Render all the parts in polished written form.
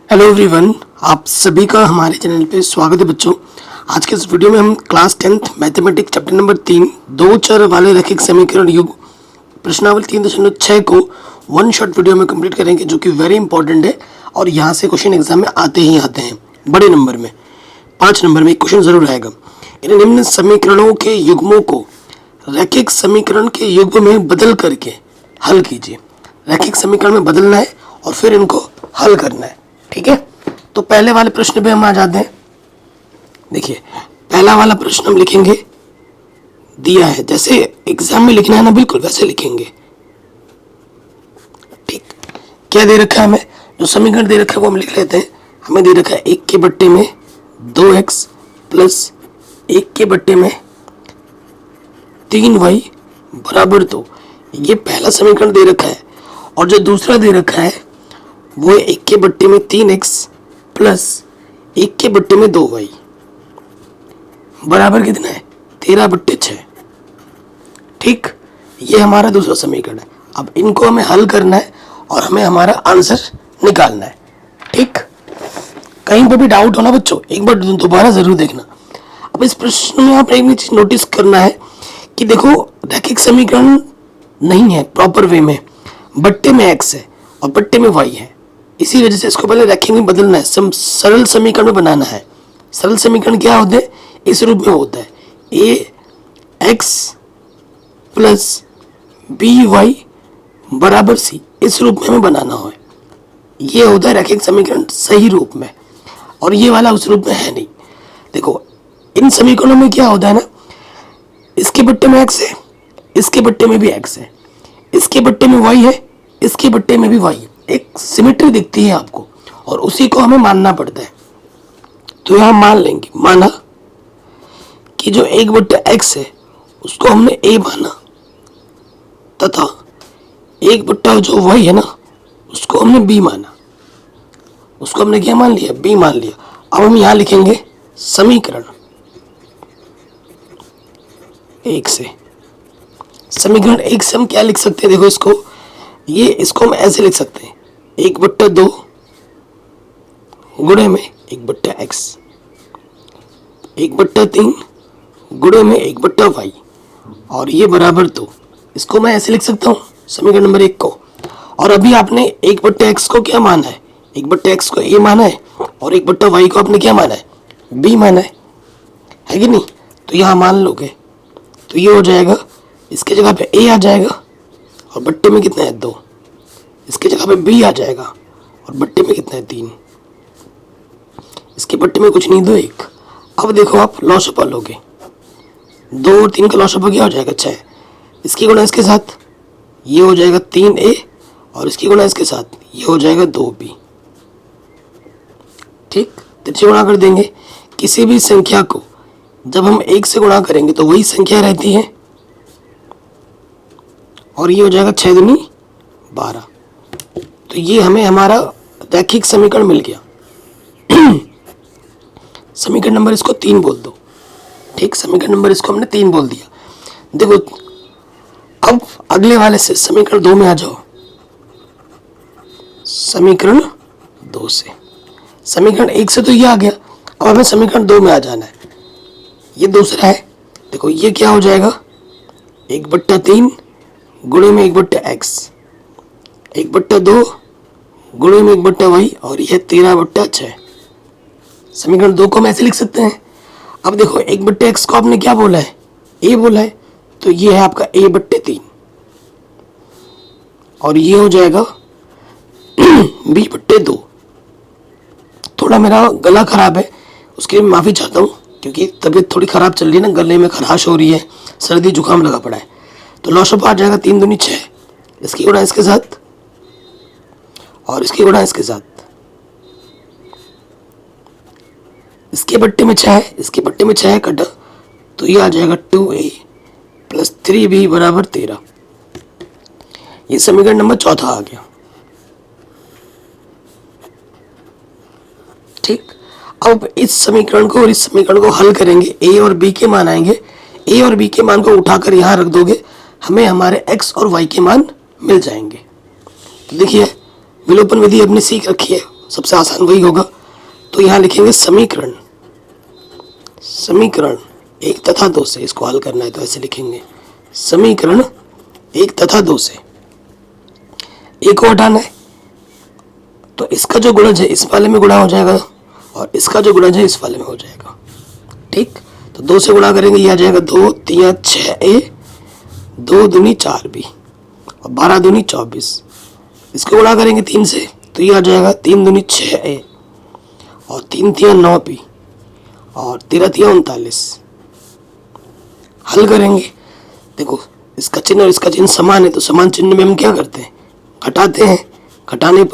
Hello everyone, आप सभी का हमारे चैनल पे स्वागत है बच्चों। आज के इस वीडियो में हम class 10th mathematics chapter number 3 दो चर वाले रैखिक समीकरण युग प्रश्नावली 3.6 को वन शॉट वीडियो में कंप्लीट करेंगे, जो कि वेरी इंपॉर्टेंट है और यहाँ से क्वेश्चन एग्जाम में आते ही आते हैं। बड़े नंबर में 5 नंबर में एक क्वेश्चन जरूर आएगा। इन निम्न समीकरणों के युग्मों को रैखिक समीकरण के युग्म में बदल करके हल कीजिए। रैखिक समीकरण में बदलना है और फिर इनको हल करना है, ठीक है। तो पहले वाले प्रश्न पे हम आ जाते हैं। देखिए, पहला वाला प्रश्न हम लिखेंगे, दिया है जैसे एग्जाम में लिखना है ना, बिल्कुल वैसे लिखेंगे, ठीक। क्या दे रखा है हमें? जो समीकरण दे रखा है वो हम लिख लेते हैं। हमें दे रखा है 1 के बट्टे में 2x प्लस 1 के बट्टे में 3y बराबर 2। ये पहला समीकरण दे रखा है। और जो दूसरा दे रखा है वो है 1 के बट्टे में 3x प्लस 1 के बट्टे में 2y बराबर कितना है? 13/6, ठीक। ये हमारा दूसरा समीकरण है। अब इनको हमें हल करना है और हमें हमारा आंसर निकालना है, ठीक। कहीं पर भी डाउट हो ना बच्चों, एक बार दोबारा जरूर देखना। अब इस प्रश्न में आप एक चीज नोटिस करना है कि देखो, रैखिक समीकरण नहीं है प्रॉपर वे में। बट्टे में x है और बट्टे में y है, इसी वजह से इसको पहले रैखिक में बदलना है, सरल समीकरण में बनाना है। सरल समीकरण क्या होते हैं? इस रूप में होता है ax प्लस by बराबर c। इस रूप में हमें बनाना हो, ये होता है रैखिक समीकरण सही रूप में, और ये वाला उस रूप में है नहीं। देखो, इन समीकरणों में क्या होता है ना, इसके बट्टे में x है, इसके बट्टे में भी x है, इसके बट्टे में y है, इसके बट्टे में भी y है। एक सिमेट्री दिखती है आपको और उसी को हमें मानना पड़ता है। तो यहां मान लेंगे, माना कि जो 1/x है उसको हमने a माना, तथा 1/ जो y है ना उसको हमने b माना। उसको हमने क्या मान लिया? b मान लिया। अब हम यहां लिखेंगे समीकरण 1 से। समीकरण 1 से हम क्या लिख सकते हैं? देखो, इसको हम ऐसे लिख सकते हैं, 1/2 गुणे में 1/x, 1/3 गुणे में 1/y, और ये बराबर 2। इसको मैं ऐसे लिख सकता हूँ समीकरण नंबर 1 को। और अभी आपने 1/x को क्या माना है? 1/x को a माना है, और 1/y को आपने क्या माना है? b माना है कि नहीं? तो यहाँ मान लोगे तो ये हो जाएगा, इसके जगह पे a आ जाएगा और बट्टे में कितना है? 2। इसके जगह पे b आ जाएगा और बट्टे में कितना है? 3। इसके बट्टे में कुछ नहीं, 2 1। अब देखो, आप लॉसअप लोगे, 2 और 3 का लॉसअप क्या हो जाएगा? 6। इसकी गुणा इसके साथ ये हो जाएगा 3a, और इसकी गुणा इसके साथ ये हो जाएगा 2b, ठीक। तिरछे गुणा कर देंगे। किसी भी संख्या को जब हम 1 से गुणा करेंगे तो वही संख्या रहती है, और ये हो जाएगा 6 दूनी 12। तो ये हमें हमारा रैखिक समीकरण मिल गया। समीकरण नंबर इसको 3 बोल दो, ठीक। समीकरण नंबर इसको हमने 3 बोल दिया। देखो, अब अगले वाले से समीकरण 2 में आ जाओ। समीकरण 2 से, समीकरण 1 से तो ये आ गया, अब हमें समीकरण 2 में आ जाना है। ये दूसरा है। देखो, ये क्या हो जाएगा? 1/3 गुणे में 1/x, 1/2 गुणे में 1/y, और यह 13/6। समीकरण 2 को हम ऐसे लिख सकते हैं। अब देखो, 1/x को आपने क्या बोला है? a बोला है, तो ये है आपका a/3, और ये हो जाएगा b/2। थोड़ा मेरा गला खराब है, उसके लिए माफ़ी चाहता हूँ, क्योंकि तबीयत थोड़ी ख़राब चल रही है ना, गले में खराश हो रही है, सर्दी जुकाम लगा पड़ा है। तो लॉसअप आ जाएगा 3 दूनी 6, इसकी गुणा इसके साथ और इसकी गुणा इसके साथ। इसके बट्टे में 6 है, इसके बट्टे में 6 है, कटा, तो ये आ जाएगा 2a प्लस 3b बराबर 13। ये समीकरण नंबर 4 आ गया, ठीक। अब इस समीकरण को और इस समीकरण को हल करेंगे, a और b के मान आएंगे। a और b के मान को उठाकर यहाँ रख दोगे, हमें हमारे x और y के मान मिल जाएंगे। तो देखिए, विलोपन विधि अपनी सीख रखी है, सबसे आसान वही होगा। तो यहाँ लिखेंगे समीकरण, समीकरण एक तथा दो से, इसको हल करना है तो ऐसे लिखेंगे, समीकरण एक तथा दो से एक को हटाना है, तो इसका जो गुणज है इस वाले में गुणा हो जाएगा और इसका जो गुणज है इस वाले में हो जाएगा। ठीक, तो 2 से गुणा करेंगे, ये आ जाएगा 2 3 6 ए, 2 दूनी 4 बी और 12 दूनी 24। इसको गुणा करेंगे 3 से, तो ये आ जाएगा 3 दूनी 6 ए और 3 3 9 बी और 13 3 39। हल करेंगे, देखो इसका चिन्ह और इसका चिन्ह समान है, तो समान चिन्ह में हम क्या करते हैं, घटाते हैं। घटाने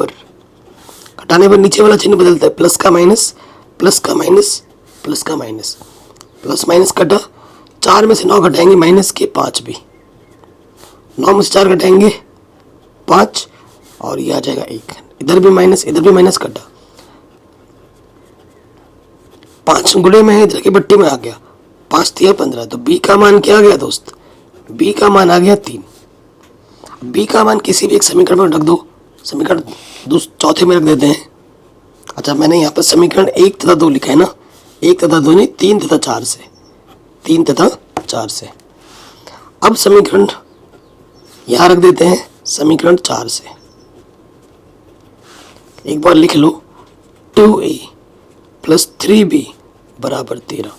पर नीचे वाला चिन्ह बदलता है, प्लस का माइनस, प्लस का माइनस, प्लस का माइनस, प्लस माइनस कटा, 4 में से 9 घटाएंगे माइनस के 5 भी, 9 में से 4 घटाएंगे 5 और ये आ जाएगा 1। इधर भी माइनस कटा, 5 गुणे में है, इधर की बट्टी में आ गया, 5 3 15। तो बी का मान क्या आ गया दोस्त, बी का मान आ गया 3। बी का मान किसी भी एक समीकरण में रख दो, समीकरण चौथे में रख देते हैं। अच्छा, मैंने यहाँ पर समीकरण 1 तथा 2 लिखा है ना, 1 तथा 2 नहीं, 3 तथा 4 से, 3 तथा 4 से। अब समीकरण यहाँ रख देते हैं, समीकरण 4 से एक बार लिख लो, 2a प्लस 3b बराबर 13।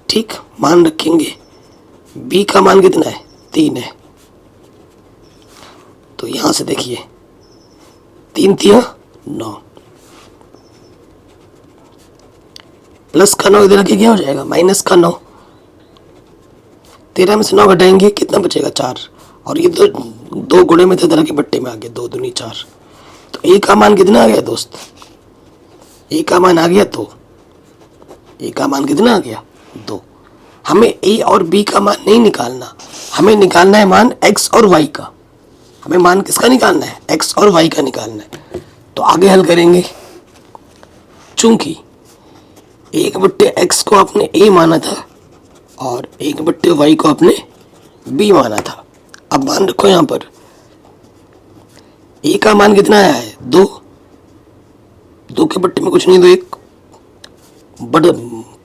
ठीक, मान रखेंगे, b का मान कितना है, 3 है, तो यहां से देखिए 3 3 9, प्लस का 9 इधर आके क्या हो जाएगा, माइनस का 9, 13 में से 9 घटाएंगे कितना बचेगा, 4, और ये दो गुणे में थे, तरह के बट्टे में आ गया, 2 दूनी 4। तो ए का मान कितना आ गया दोस्त, ए का मान आ गया 2, ए का मान कितना आ गया 2। हमें ए और बी का मान नहीं निकालना, हमें निकालना है मान एक्स और वाई का। हमें मान किसका निकालना है, एक्स और वाई का निकालना है। तो आगे हल करेंगे, चूंकि 1/x को आपने a माना था और 1/y को आपने b माना था। अब मान रखो यहाँ पर a का मान कितना आया है, 2, 2 के बट्टे में कुछ नहीं, 2 1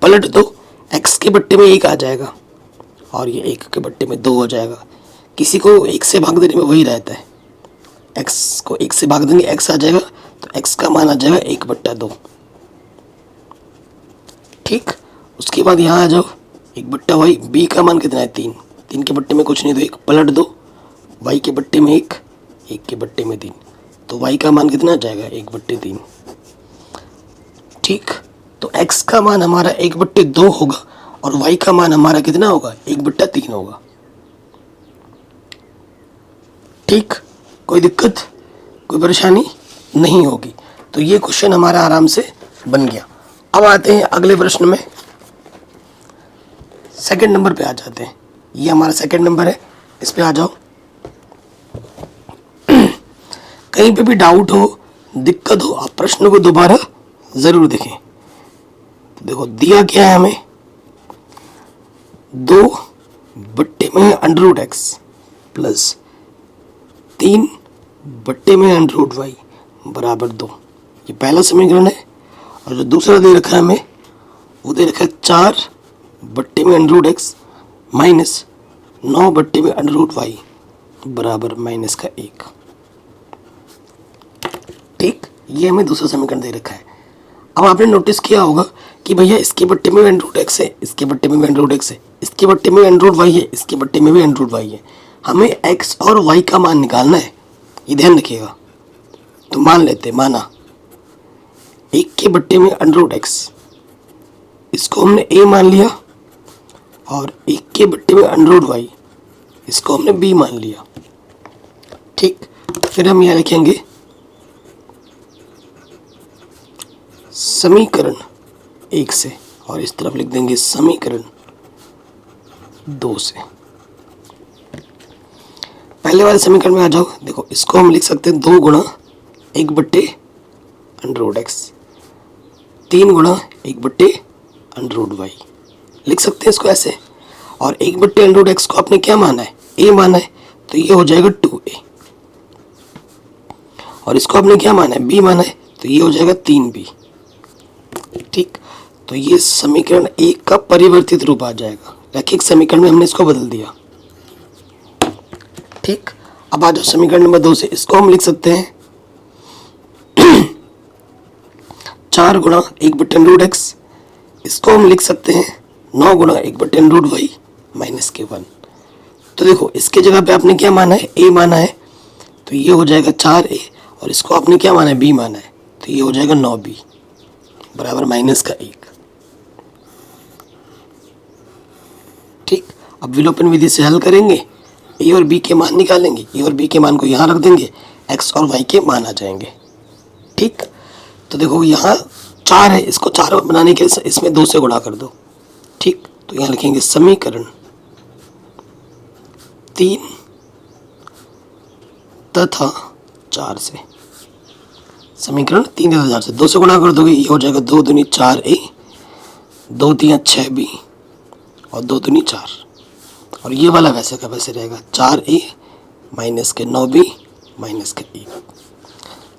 पलट दो, x के बट्टे में 1 आ जाएगा और ये 1 के बट्टे में 2 हो जाएगा। किसी को 1 से भाग देने में वही रहता है, x को 1 से भाग देंगे x आ जाएगा, तो x का मान आ जाएगा 1/2। ठीक, उसके बाद यहाँ आ जाओ, 1/y, b का मान कितना है 3, 3 के बट्टे में कुछ नहीं, तो 1 पलट दो, y के बट्टे में 1, 1 के बट्टे में 3, तो y का मान कितना आ जाएगा 1/3। ठीक, तो x का मान हमारा 1/2 होगा और y का मान हमारा कितना होगा, 1/3 होगा। ठीक, कोई दिक्कत, कोई परेशानी नहीं होगी। तो ये क्वेश्चन हमारा आराम से बन गया। अब आते हैं अगले प्रश्न में, सेकंड नंबर पे आ जाते हैं। ये हमारा सेकंड नंबर है, इस पे आ जाओ। कहीं पे भी डाउट हो, दिक्कत हो, आप प्रश्न को दोबारा जरूर देखें। तो देखो दिया क्या है हमें, 2 बट्टे में √x प्लस 3 बट्टे में √y बराबर 2। ये पहला समीकरण है। और जो दूसरा दे रखा है हमें, वो दे रखा है 4 बट्टे में √x माइनस 9 बट्टे में √y बराबर माइनस का 1। ठीक, ये हमें दूसरा समीकरण दे रखा है। अब आपने नोटिस किया होगा कि भैया इसके बट्टे में √x है, इसके बट्टे में √x है, इसके बट्टे में √y है, इसके बट्टे में भी √y है। हमें x और y का मान निकालना है, ये ध्यान रखिएगा। तो मान लेते, माना 1 के बट्टे में √x, इसको हमने a मान लिया, और 1 के बट्टे में √y, इसको हमने b मान लिया। ठीक, फिर हम यहाँ लिखेंगे समीकरण 1 से, और इस तरफ लिख देंगे समीकरण 2 से। पहले वाले समीकरण में आ जाओ। देखो इसको हम लिख सकते हैं 2 गुणा 1/√x, 3 गुणा 1/√y, लिख सकते हैं इसको ऐसे। और 1/√x को आपने क्या माना है, a माना है, तो ये हो जाएगा 2a। और इसको आपने क्या माना है, b माना है, तो ये हो जाएगा 3b। ठीक, तो ये समीकरण 1 का परिवर्तित रूप आ जाएगा। रैखिक समीकरण में हमने इसको बदल दिया। ठीक, अब आ जाओ समीकरण नंबर 2 से। इसको हम लिख सकते हैं 4 गुणा 1/√x। इसको हम लिख सकते हैं 9 गुणा 1/√y माइनस के 1। तो देखो इसके जगह पे आपने क्या माना है, a माना है, तो ये हो जाएगा 4a, और इसको आपने क्या माना है, b माना है, तो ये हो जाएगा 9b बराबर माइनस का 1। ठीक, अब विलोपन विधि से हल करेंगे, a और b के मान निकालेंगे, a और b के मान को यहाँ रख देंगे, x और y के मान आ जाएंगे। ठीक, तो देखो यहाँ 4 है, इसको 4 बनाने के लिए इसमें 2 से गुणा कर दो। ठीक, तो यहाँ लिखेंगे समीकरण 3 तथा 4 से। समीकरण 3 तथा 4 से 2 से गुणा कर दोगे, ये हो जाएगा 2 दूनी 4a, 2 तियां 6b और 2 दूनी 4, और ये वाला वैसे का वैसे रहेगा 4a माइनस के 9b माइनस के 1।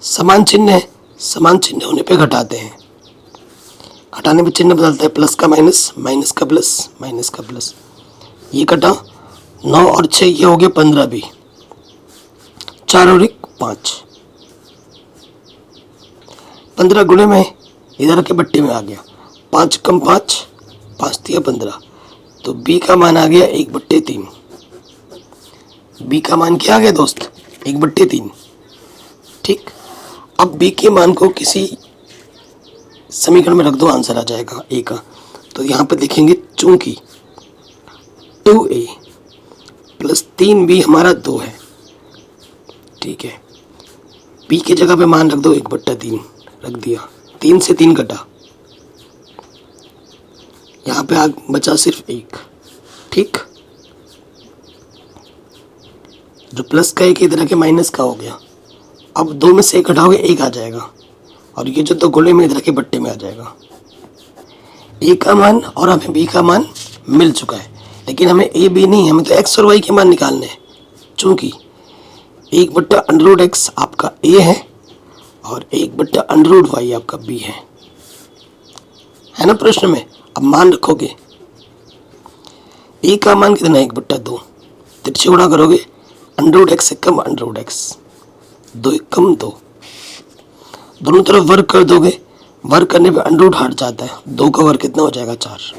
समान चिन्ह है, समान चिन्ह होने पे घटाते हैं, घटाने पे चिन्ह बदलता है, प्लस का माइनस, माइनस का प्लस, माइनस का प्लस। ये कटा 9 और 6, ये हो गया 15b, 4 और 1 5, 15 गुणे में इधर के बट्टे में आ गया, 5 कम 5, 5 तिया 15, तो b का मान आ गया 1/3। b का मान क्या आ गया दोस्त, 1/3। ठीक, अब b के मान को किसी समीकरण में रख दो, आंसर आ जाएगा a का। तो यहाँ पे देखेंगे चूंकि 2a प्लस 3b हमारा 2 है। ठीक है, b की जगह पे मान रख दो 1/3, रख दिया, 3 से 3 कटा, यहाँ पे बचा सिर्फ 1। ठीक, जो प्लस का 1 इधर के माइनस का हो गया। अब 2 में से 1 घटाओगे 1 आ जाएगा, और ये जो 2 गोले में इधर के बट्टे में आ जाएगा। a का मान और हमें b का मान मिल चुका है, लेकिन हमें a b नहीं, हमें तो x और y के मान निकालने हैं। चूंकि 1/√x आपका a है और 1/√y आपका b है ना प्रश्न में। अब मान रखोगे, a का मान कितना है 1/2, तिरछे गुणा करोगे, √x से कम √x, 2 1 कम 2, दोनों तरफ वर्ग कर दोगे, वर्ग करने पे अंडर हट जाता है, 2 का वर्ग कितना हो जाएगा 4।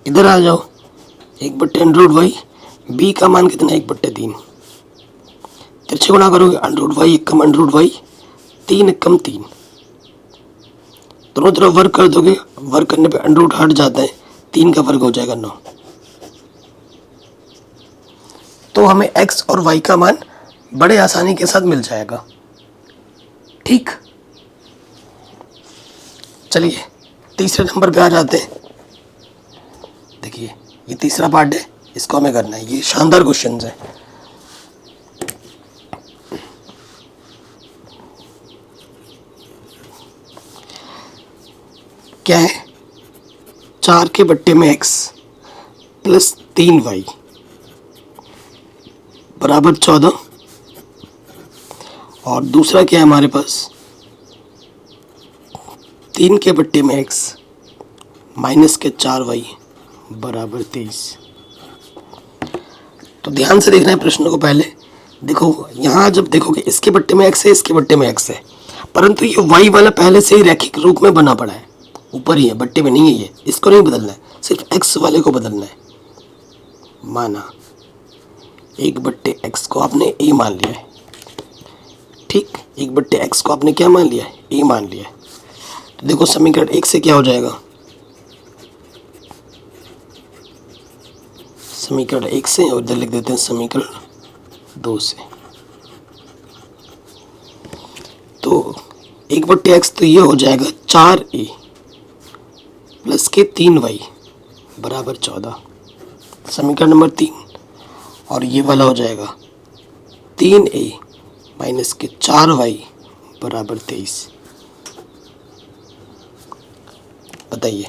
इधर आ जाओ, 1/√y, b का मान कितना है 1/3, तिरछे गुणा करोगे, √y 1 कम √y, 3 1 कम 3, दोनों तरफ वर्ग कर दोगे, वर्ग करने पे अंडर हट जाता है, 3 का वर्ग हो जाएगा 9। तो हमें x और y का मान बड़े आसानी के साथ मिल जाएगा। ठीक, चलिए तीसरे नंबर पे आ जाते हैं। देखिए ये तीसरा पार्ट है, इसको हमें करना है, ये शानदार क्वेश्चन है। क्या है, 4 के बट्टे में x प्लस 3y बराबर 14, और दूसरा क्या है हमारे पास, 3 के बट्टे में x माइनस के 4y बराबर 23। तो ध्यान से देखना है प्रश्न को। पहले देखो, यहाँ जब देखोगे इसके बट्टे में x है, इसके बट्टे में x है, परंतु ये y वाला पहले से ही रैखिक रूप में बना पड़ा है, ऊपर ही है, बट्टे में नहीं है ये, इसको नहीं बदलना है, सिर्फ x वाले को बदलना है। माना 1/x को आपने a मान लिया है। ठीक, 1/x को आपने क्या मान लिया है, a मान लिया है। तो देखो समीकरण 1 से क्या हो जाएगा, समीकरण 1 से, और इधर लिख देते हैं समीकरण 2 से। तो 1/x तो ये हो जाएगा 4a प्लस के 3y बराबर 14, समीकरण नंबर 3। और ये वाला हो जाएगा 3a माइनस के 4y बराबर 23। बताइए,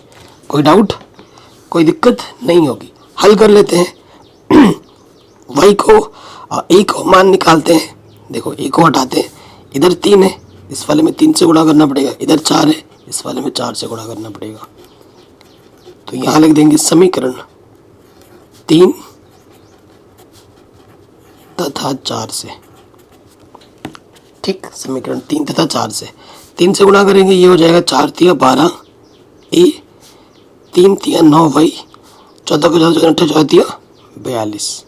कोई डाउट, कोई दिक्कत नहीं होगी। हल कर लेते हैं। y को a को मान निकालते हैं, देखो ए को हटाते हैं, इधर 3 है, इस वाले में 3 से गुणा करना पड़ेगा, इधर 4 है, इस वाले में 4 से गुणा करना पड़ेगा। तो यहाँ लिख देंगे समीकरण 3 तथा 4 से। ठीक, समीकरण 3 तथा 4 से 3 से गुणा करेंगे, ये हो जाएगा 4 तिया 12 ए, 3 तिया 9 वाई, 14 को 4 8 14 तिया 42।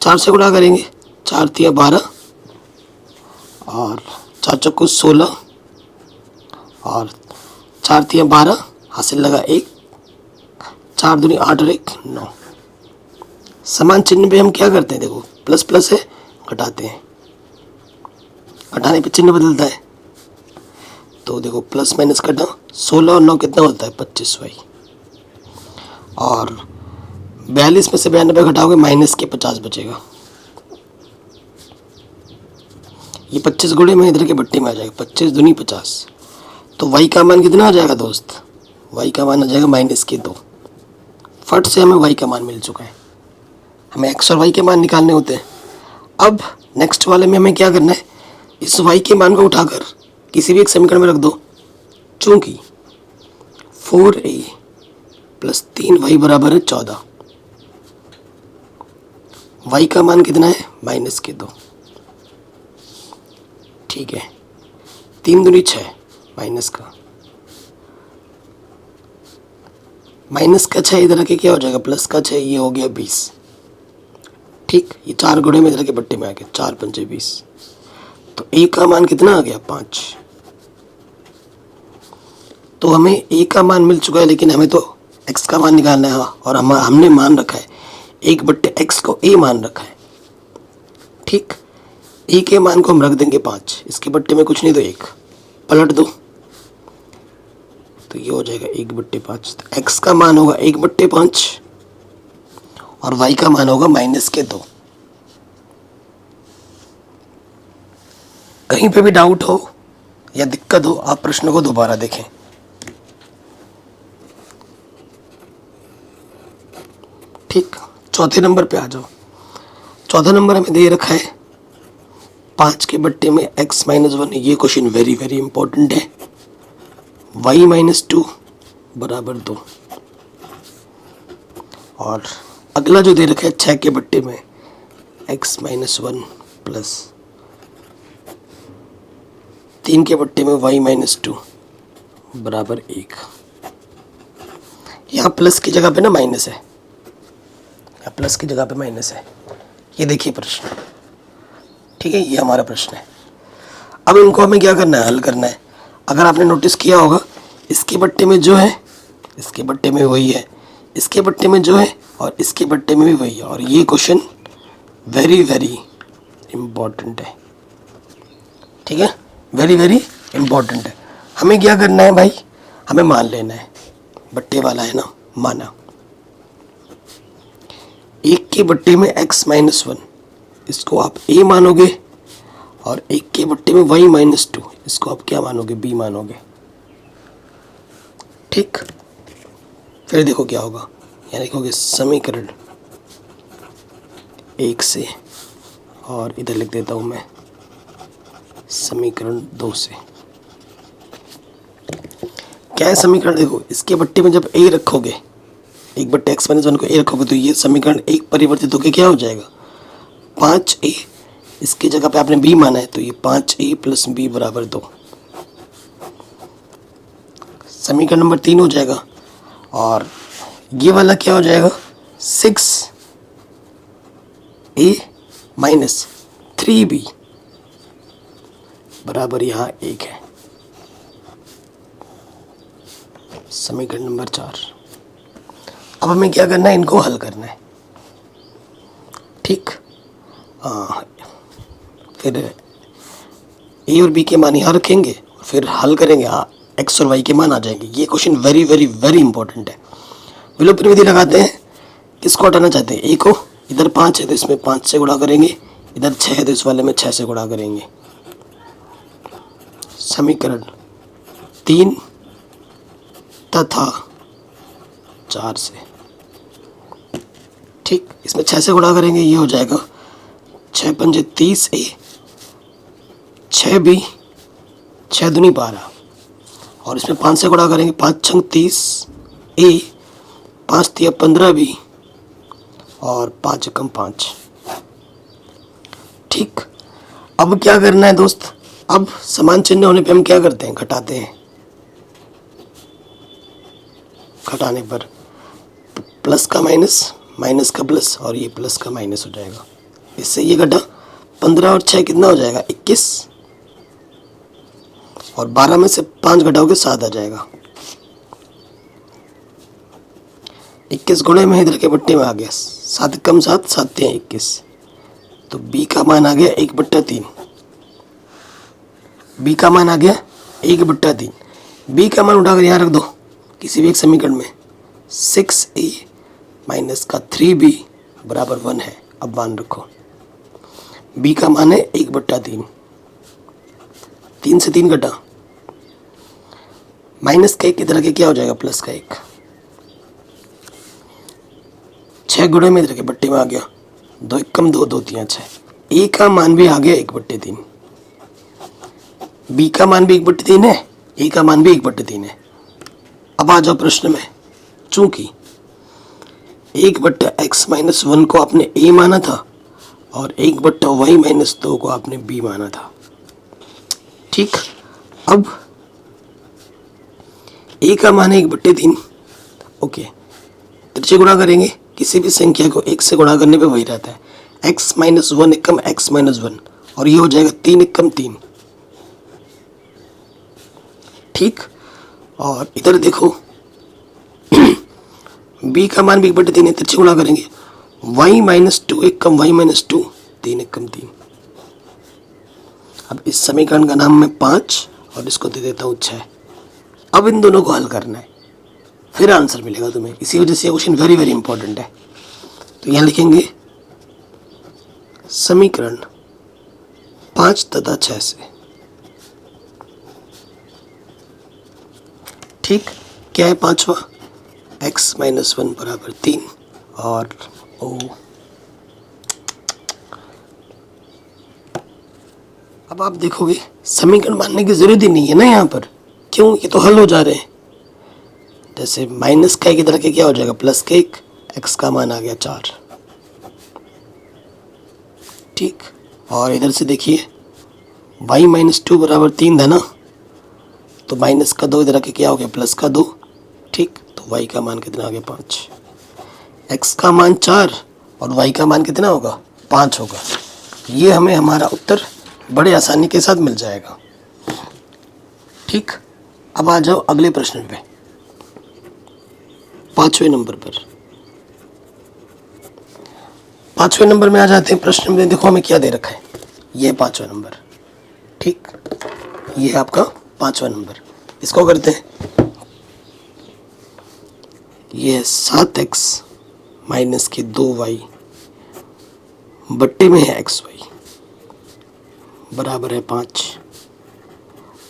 4 से गुणा करेंगे, 4 तिया 12 और 4 चौको 16 और 4 तिया 12, हासिल लगा 1, 4 दूनी 8 और 1 9। समान चिन्ह पे हम क्या करते हैं, देखो प्लस प्लस है, घटाते हैं, घटाने पे चिन्ह बदलता है। तो देखो प्लस माइनस कटा, 16 और 9 कितना होता है 25 वाई, और 42 में से 92 घटाओगे माइनस के 50 बचेगा। ये 25 गुणे में इधर के बट्टे में आ जाएगा, 25 दूनी 50। तो वाई का मान कितना आ जाएगा दोस्त, वाई का मान आ जाएगा माइनस के 2। फट से हमें वाई का मान मिल चुका है। हमें एक्स और वाई के मान निकालने होते हैं। अब नेक्स्ट वाले में हमें क्या करना है, इस वाई के मान को उठाकर किसी भी एक समीकरण में रख दो। चूंकि 4a प्लस 3y बराबर है 14, वाई का मान कितना है माइनस के 2। ठीक है, 3 दूनी 6, माइनस का 6 इधर रखे क्या हो जाएगा, प्लस का 6, ये हो गया 20। ठीक, ये 4 गुणे में इधर के बट्टे में आ गया, 4 पंचे 20। तो ए का मान कितना आ गया 5। तो हमें ए का मान मिल चुका है, लेकिन हमें तो एक्स का मान निकालना है, और हमने मान रखा है 1/x को ए मान रखा है। ठीक, ए के मान को हम रख देंगे 5, इसके बट्टे में कुछ नहीं तो 1 पलट दो, तो ये हो जाएगा 1/5। तो एक्स का मान होगा 1/5 और वाई का मान होगा माइनस के 2। कहीं पे भी डाउट हो या दिक्कत हो, आप प्रश्न को दोबारा देखें। ठीक, चौथे नंबर पे आ जाओ। चौथा नंबर हमें दे रखा है 5 के बट्टे में x माइनस 1। ये क्वेश्चन वेरी वेरी इंपॉर्टेंट है। y माइनस 2 बराबर 2, और अगला जो दे रखा है 6 के बट्टे में x माइनस 1 प्लस 3 के बट्टे में y माइनस 2 बराबर 1। यहाँ प्लस की जगह पे ना माइनस है, यहाँ प्लस की जगह पे माइनस है। ये देखिए प्रश्न, ठीक है, ये हमारा प्रश्न है। अब इनको हमें क्या करना है, हल करना है। अगर आपने नोटिस किया होगा, इसके बट्टे में जो है, इसके बट्टे में वही है, इसके बट्टे में जो है, और इसके बट्टे में भी वही है। और ये क्वेश्चन वेरी वेरी इम्पोर्टेंट है। ठीक है, वेरी वेरी इम्पोर्टेंट है। हमें क्या करना है भाई, हमें मान लेना है, बट्टे वाला है ना, माना 1 के बट्टे में x माइनस 1, इसको आप a मानोगे, और 1 के बट्टे में y माइनस 2, इसको आप क्या मानोगे, b मानोगे। ठीक, फिर देखो क्या होगा, यहाँ लिखोगे समीकरण 1 से, और इधर लिख देता हूँ मैं समीकरण 2 से। क्या है समीकरण, देखो इसके बट्टे में जब a रखोगे, 1/x माइनस 1 को a रखोगे, तो ये समीकरण 1 परिवर्तित होकर क्या हो जाएगा 5a। इसकी जगह पे आपने b माना है, तो ये 5a प्लस b बराबर 2। समीकरण नंबर 3 हो जाएगा, और ये वाला क्या हो जाएगा 6a माइनस 3b बराबर यहाँ 1 है। समीकरण नंबर 4। अब हमें क्या करना है, इनको हल करना है। ठीक, फिर ए और बी के मान यहाँ रखेंगे, फिर हल करेंगे, एक्स और वाई के मान आ जाएंगे। ये question very very very important है। विलोपन विधि लगाते हैं, किसको हटाना चाहते हैं, ए को। इधर 5 है तो इसमें 5 से गुणा करेंगे, इधर 6 है तो इस वाले में 6 से गुणा करेंगे। समीकरण 3 तथा 4 से। ठीक, इसमें 6 से गुणा करेंगे, ये हो जाएगा 6 पंजे 30a 6 भी, 6 दूनी 12 और इसमें 5 से गुणा करेंगे, 5 छंग 30 ए, 5 तिया 15 भी और 5 एकम 5। ठीक, अब क्या करना है दोस्त, अब समान चिन्ह होने पे हम क्या करते हैं, घटाते हैं। घटाने पर प्लस का माइनस, माइनस का प्लस और ये प्लस का माइनस हो जाएगा। इससे ये घटा, 15 और 6 कितना हो जाएगा, 21 और 12 में से 5 घटाओगे 7 आ जाएगा। 21 गुणे में इधर के बट्टे में आ गया 7 कम 7, 7 तिया 21, तो b का मान आ गया 1/3। b का मान आ गया 1/3। b का मान उठाकर यहाँ रख दो किसी भी एक समीकरण में, 6a माइनस का 3b बराबर 1 है। अब मान रखो b का मान है 1/3, 3 से 3 घटा, माइनस का 1 इधर के क्या हो जाएगा, प्लस का 1, 6 गुणे में इधर के बट्टे में आ गया, 2 एकम 2, 2 तिया 6, a का मान भी आ गया 1/3, b का मान भी 1/3 है, a का मान भी 1/3 है। अब आ जाओ प्रश्न में, चूंकि 1/x-1 को आपने a माना था और 1/y-2 को आपने b माना था। ठीक, अब a का मान है 1/3, ओके, त्रिज्य गुणा करेंगे, किसी भी संख्या को 1 से गुणा करने पे वही रहता है, x-1 एकम x-1 और ये हो जाएगा 3 एकम 3। ठीक, और इधर देखो b का मान भी 1/3 है, त्रिज्य गुणा करेंगे, y-2 एकम y-2, 3 एकम 3। अब इस समीकरण का नाम मैं 5 और इसको दे देता हूँ 6। अब इन दोनों को हल करना है, फिर आंसर मिलेगा तुम्हें। इसी वजह से क्वेश्चन वेरी वेरी इंपॉर्टेंट है। तो यहाँ लिखेंगे समीकरण 5 तथा 6 से। ठीक, क्या है पांचवा, x-1 बराबर 3 और o। अब आप देखोगे समीकरण मानने की जरूरत ही नहीं है ना यहाँ पर, क्यों, ये तो हल हो जा रहे हैं। जैसे माइनस का 1 इधर के क्या हो जाएगा, प्लस का 1, x का मान आ गया 4। ठीक, और इधर से देखिए y-2 बराबर 3 था ना, तो माइनस का 2 इधर के क्या हो गया, प्लस का 2। ठीक, तो y का मान कितना आ गया, 5। x का मान 4 और y का मान कितना होगा, 5 होगा। ये हमें हमारा उत्तर बड़े आसानी के साथ मिल जाएगा। ठीक, अब आ जाओ अगले प्रश्न पे, 5वें नंबर पर। 5वें नंबर में आ जाते हैं। प्रश्न में देखो हमें क्या दे रखा है, ये 5वां नंबर। ठीक, ये है आपका 5वां नंबर। इसको करते हैं, ये है 7x माइनस के 2y बट्टे में है xy बराबर है 5,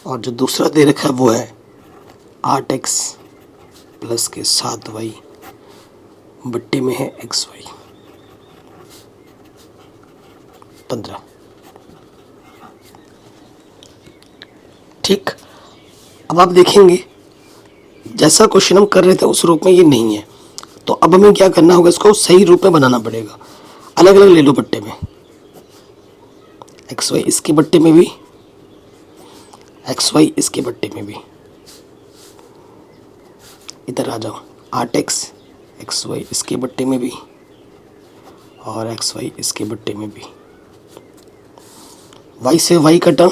और जो दूसरा दे रखा है वो है 8x प्लस के 7y बट्टे में है xy 15। ठीक, अब आप देखेंगे जैसा क्वेश्चन हम कर रहे थे उस रूप में ये नहीं है, तो अब हमें क्या करना होगा, इसको सही रूप में बनाना पड़ेगा। अलग अलग ले लो बट्टे में, xy इसके बट्टे में भी, xy इसके बट्टे में भी। इधर आ जाओ, 8x xy इसके बट्टे में भी और xy इसके बट्टे में भी। y से y कटा,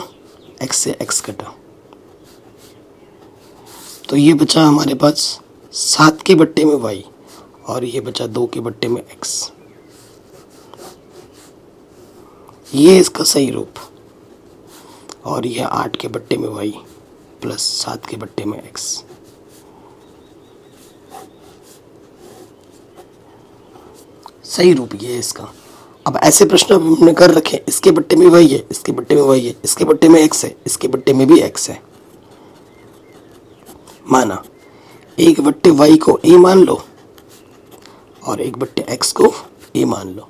x से x कटा, तो ये बचा हमारे पास 7 के बट्टे में y और ये बचा 2 के बट्टे में x। ये इसका सही रूप, और यह 8 के बट्टे में y प्लस 7 के बट्टे में x। सही रूप ये है इसका। अब ऐसे प्रश्न हमने कर रखे, इसके बट्टे में y है, इसके बट्टे में y है, इसके बट्टे में x है, इसके बट्टे में भी x है। माना 1 बट्टे y को a मान लो और 1 बट्टे x को a मान लो।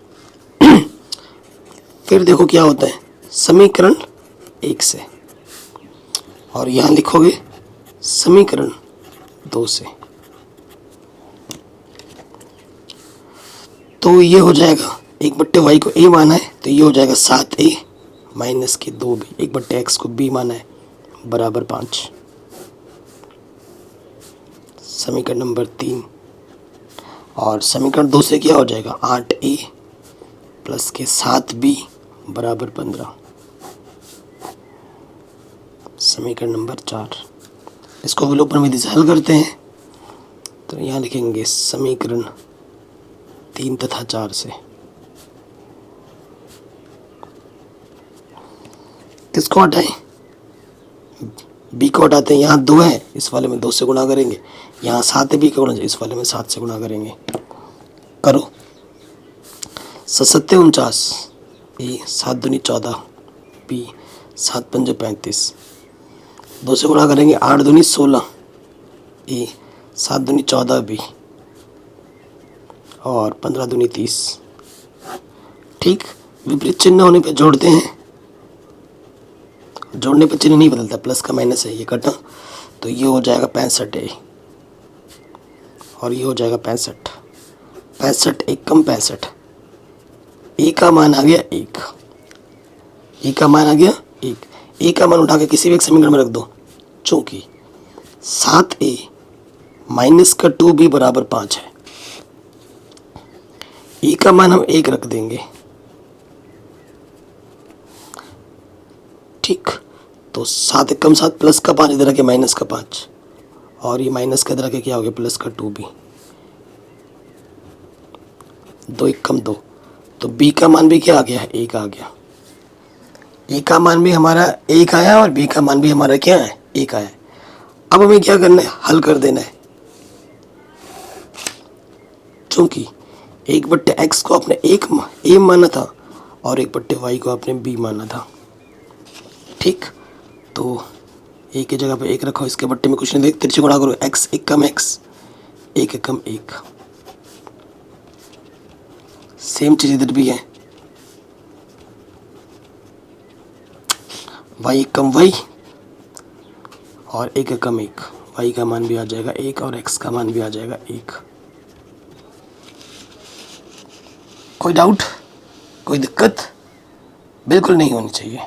फिर देखो क्या होता है, समीकरण 1 से, और यहाँ लिखोगे समीकरण 2 से। तो ये हो जाएगा 1/y को a माना है तो ये हो जाएगा 7a माइनस के 2b, 1/x को b माना है बराबर 5। समीकरण नंबर 3। और समीकरण 2 से क्या हो जाएगा 8a प्लस के 7b बराबर 15। समीकरण नंबर 4। इसको विलोपन विधि से हल करते हैं तो यहाँ लिखेंगे समीकरण 3 तथा 4 से। किसको हटाएं, b को हटाते हैं। यहाँ 2 है, इस वाले में 2 से गुणा करेंगे। यहाँ 7 है, b का गुणा इस वाले में 7 से गुणा करेंगे। करो 7 49, ए 7 दूनी 14, b 7 पंजे 35, 2 से गुणा करेंगे 8 दूनी 16, ए 7 दूनी 14 b और 15 दूनी 30। ठीक, विपरीत चिन्ह होने पे जोड़ते हैं, जोड़ने पर चिन्ह नहीं बदलता, प्लस का माइनस है, ये कटा तो ये हो जाएगा 65 और ये हो जाएगा 65। 65 एक कम 65, ए का मान आ गया 1, ए का मान आ गया 1। ए का मान उठा के किसी भी एक समीकरण में रख दो, चूंकि 7a माइनस का 2b बराबर 5 है। ए का मान हम 1 रख देंगे। ठीक, तो 7 कम 7 प्लस का 5 इधर रखे माइनस का 5, और ये माइनस का इधर रखे क्या हो गया प्लस का 2b, 2 1 कम 2, तो b का मान भी क्या आ गया 1 आ गया। a का मान भी हमारा 1 आया और b का मान भी हमारा क्या है 1 आया। अब हमें क्या करना है, हल कर देना है। चूंकि 1/x को आपने एक a माना था और 1/y को आपने b माना था। ठीक, तो a की जगह पे 1 रखो, इसके बट्टे में कुछ नहीं, देख तिरछे गुणा करो, x 1 कम x 1 कम 1। सेम चीज इधर भी है, y कम y और 1 कम 1, y का मान भी आ जाएगा 1 और x का मान भी आ जाएगा 1। कोई डाउट, कोई दिक्कत बिल्कुल नहीं होनी चाहिए।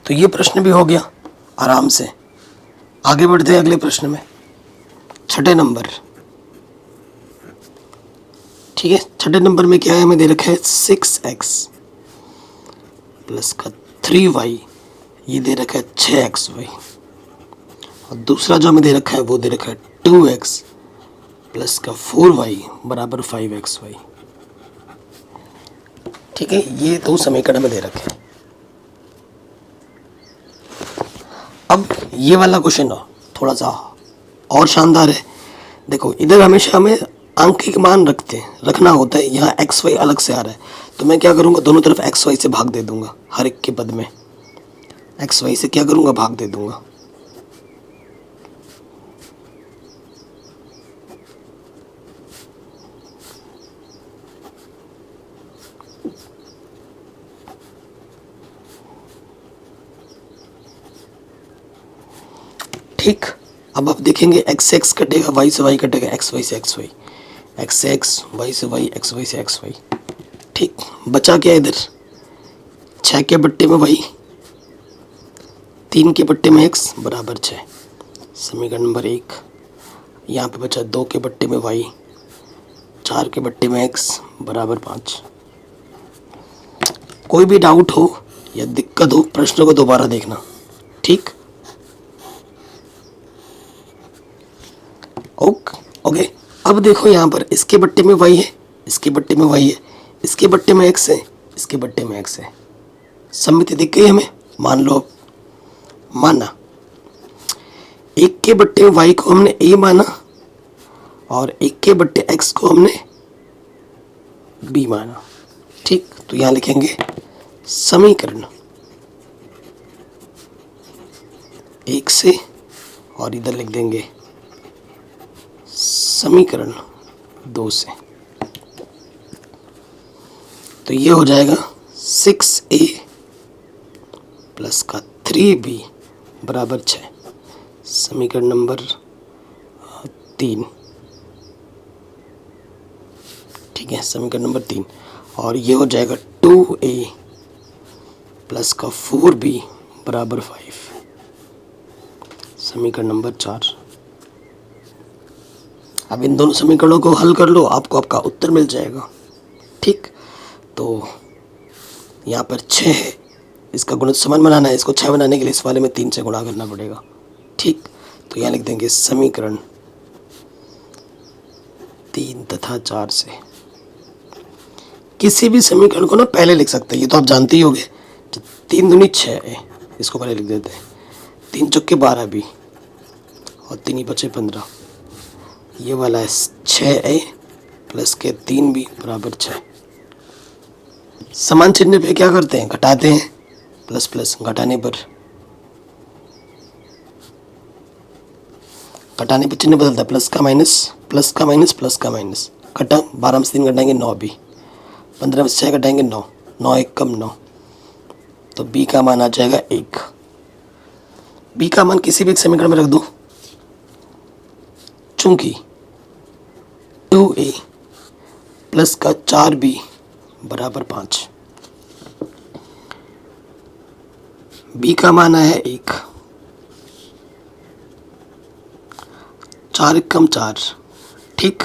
तो ये प्रश्न भी हो गया आराम से। आगे बढ़ते हैं अगले प्रश्न में, 6 नंबर। ठीक है, 6 नंबर में क्या है, हमें दे रखा है 6x प्लस का 3y, ये दे रखा है 6xy, और दूसरा जो हमें दे रखा है वो दे रखा है 2x प्लस का 4y बराबर 5xy। ठीक है, ये 2 समीकरण में दे रखे हैं। अब ये वाला क्वेश्चन थोड़ा सा और शानदार है। देखो इधर हमेशा हमें आंकिक मान रखना होता है, यहाँ एक्स वाई अलग से आ रहा है, तो मैं क्या करूँगा, दोनों तरफ एक्स वाई से भाग दे दूंगा, हर एक के पद में एक्स वाई से क्या करूँगा, भाग दे दूंगा। ठीक, अब आप देखेंगे एक्स से एक्स कटेगा, वाई से वाई कटेगा, एक्स वाई से एक्स वाई, एक्स से एक्स, वाई से वाई, एक्स वाई से एक्स वाई। ठीक, बचा क्या इधर, 6 के बट्टे में वाई, 3 के बट्टे में एक्स बराबर 6, समीकरण नंबर 1। यहाँ पे बचा 2 के बट्टे में वाई, 4 के बट्टे में एक्स बराबर 5। कोई भी डाउट हो या दिक्कत हो, प्रश्न को दोबारा देखना। ठीक, ओके। अब देखो यहाँ पर इसके बट्टे में वाई है, इसके बट्टे में वाई है, इसके बट्टे में एक्स है, इसके बट्टे में एक्स है। सम्मिति दिख गई हमें, मान लो, माना 1 के बट्टे में वाई को हमने ए माना और 1 के बट्टे एक्स को हमने बी माना। ठीक, तो यहाँ लिखेंगे समीकरण 1 से, और इधर लिख देंगे समीकरण 2 से। तो ये हो जाएगा 6a प्लस का 3b बराबर 6। समीकरण नंबर 3, ठीक है, समीकरण नंबर 3। और ये हो जाएगा 2a प्लस का 4b बराबर 5। समीकरण नंबर 4। अब इन दोनों समीकरणों को हल कर लो, आपको आपका उत्तर मिल जाएगा। ठीक, तो यहाँ पर 6 है, इसका गुणित समान बनाना है। इसको 6 बनाने के लिए इस वाले में 3 से गुणा करना पड़ेगा। ठीक, तो यहाँ लिख देंगे समीकरण 3 तथा 4 से। किसी भी समीकरण को ना पहले लिख सकते हैं, ये तो आप जानते ही होंगे। 3 दूनी 6 है, इसको पहले लिख देते हैं। 3 चौके 12 भी, और 3 ही बचे 15। ये वाला है 6a प्लस के 3b बराबर 6। समान चिन्ह पे क्या करते हैं, घटाते हैं। प्लस प्लस घटाने पर चिन्ह बदलता है। प्लस का माइनस, प्लस का माइनस, प्लस का माइनस। घटा 12 में से 3 घटाएंगे 9 भी, 15 में से 6 घटाएंगे 9, 9 एक कम 9, तो b का मान आ जाएगा 1। b का मान किसी भी एक समीकरण में रख दो। चूंकि 2a प्लस का 4b बराबर 5, b का मान है 1, 4 एक कम 4। ठीक,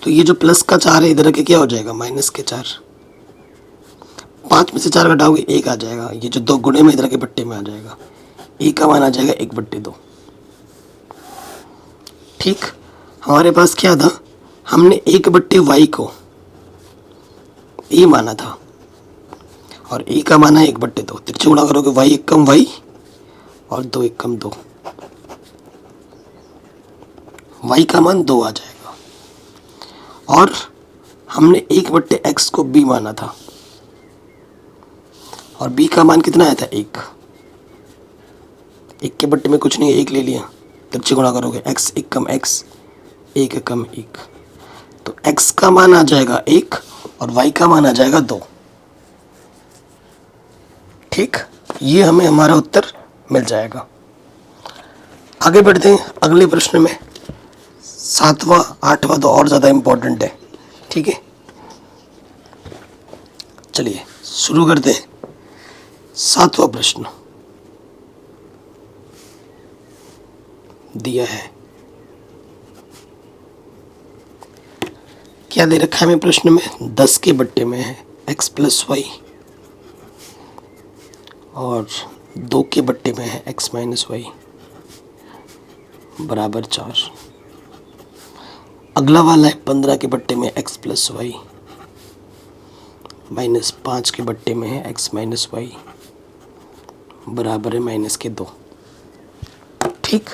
तो ये जो प्लस का 4 है इधर के क्या हो जाएगा, माइनस के 4। 5 में से 4 घटाओगे 1 आ जाएगा। ये जो 2 गुणे में इधर के बट्टे में आ जाएगा। ए का मान आ जाएगा 1/2। ठीक, हमारे पास क्या था, हमने 1/y को ए माना था, और ए का मान है 1/2। तिरछे गुणा करोगे y एक कम y और 2 एक कम 2, y का मान 2 आ जाएगा। और हमने 1/x को b माना था, और b का मान कितना आया था 1। 1 के बट्टे में कुछ नहीं है, 1 ले लिया। तिरछे गुणा करोगे x एक कम x, 1 एक कम 1, तो x का मान आ जाएगा 1 और y का मान आ जाएगा 2। ठीक, ये हमें हमारा उत्तर मिल जाएगा। आगे बढ़ते हैं अगले प्रश्न में। 7वां 8वां तो और ज़्यादा इम्पोर्टेंट है। ठीक है, चलिए शुरू करते हैं। 7वां प्रश्न दिया है, क्या दे रखा है हमें प्रश्न में, 10 के बट्टे में है x प्लस वाई, और 2 के बट्टे में है x माइनस वाई बराबर 4। अगला वाला है 15 के बट्टे में x प्लस वाई, माइनस 5 के बट्टे में है x माइनस वाई बराबर है माइनस के 2। ठीक,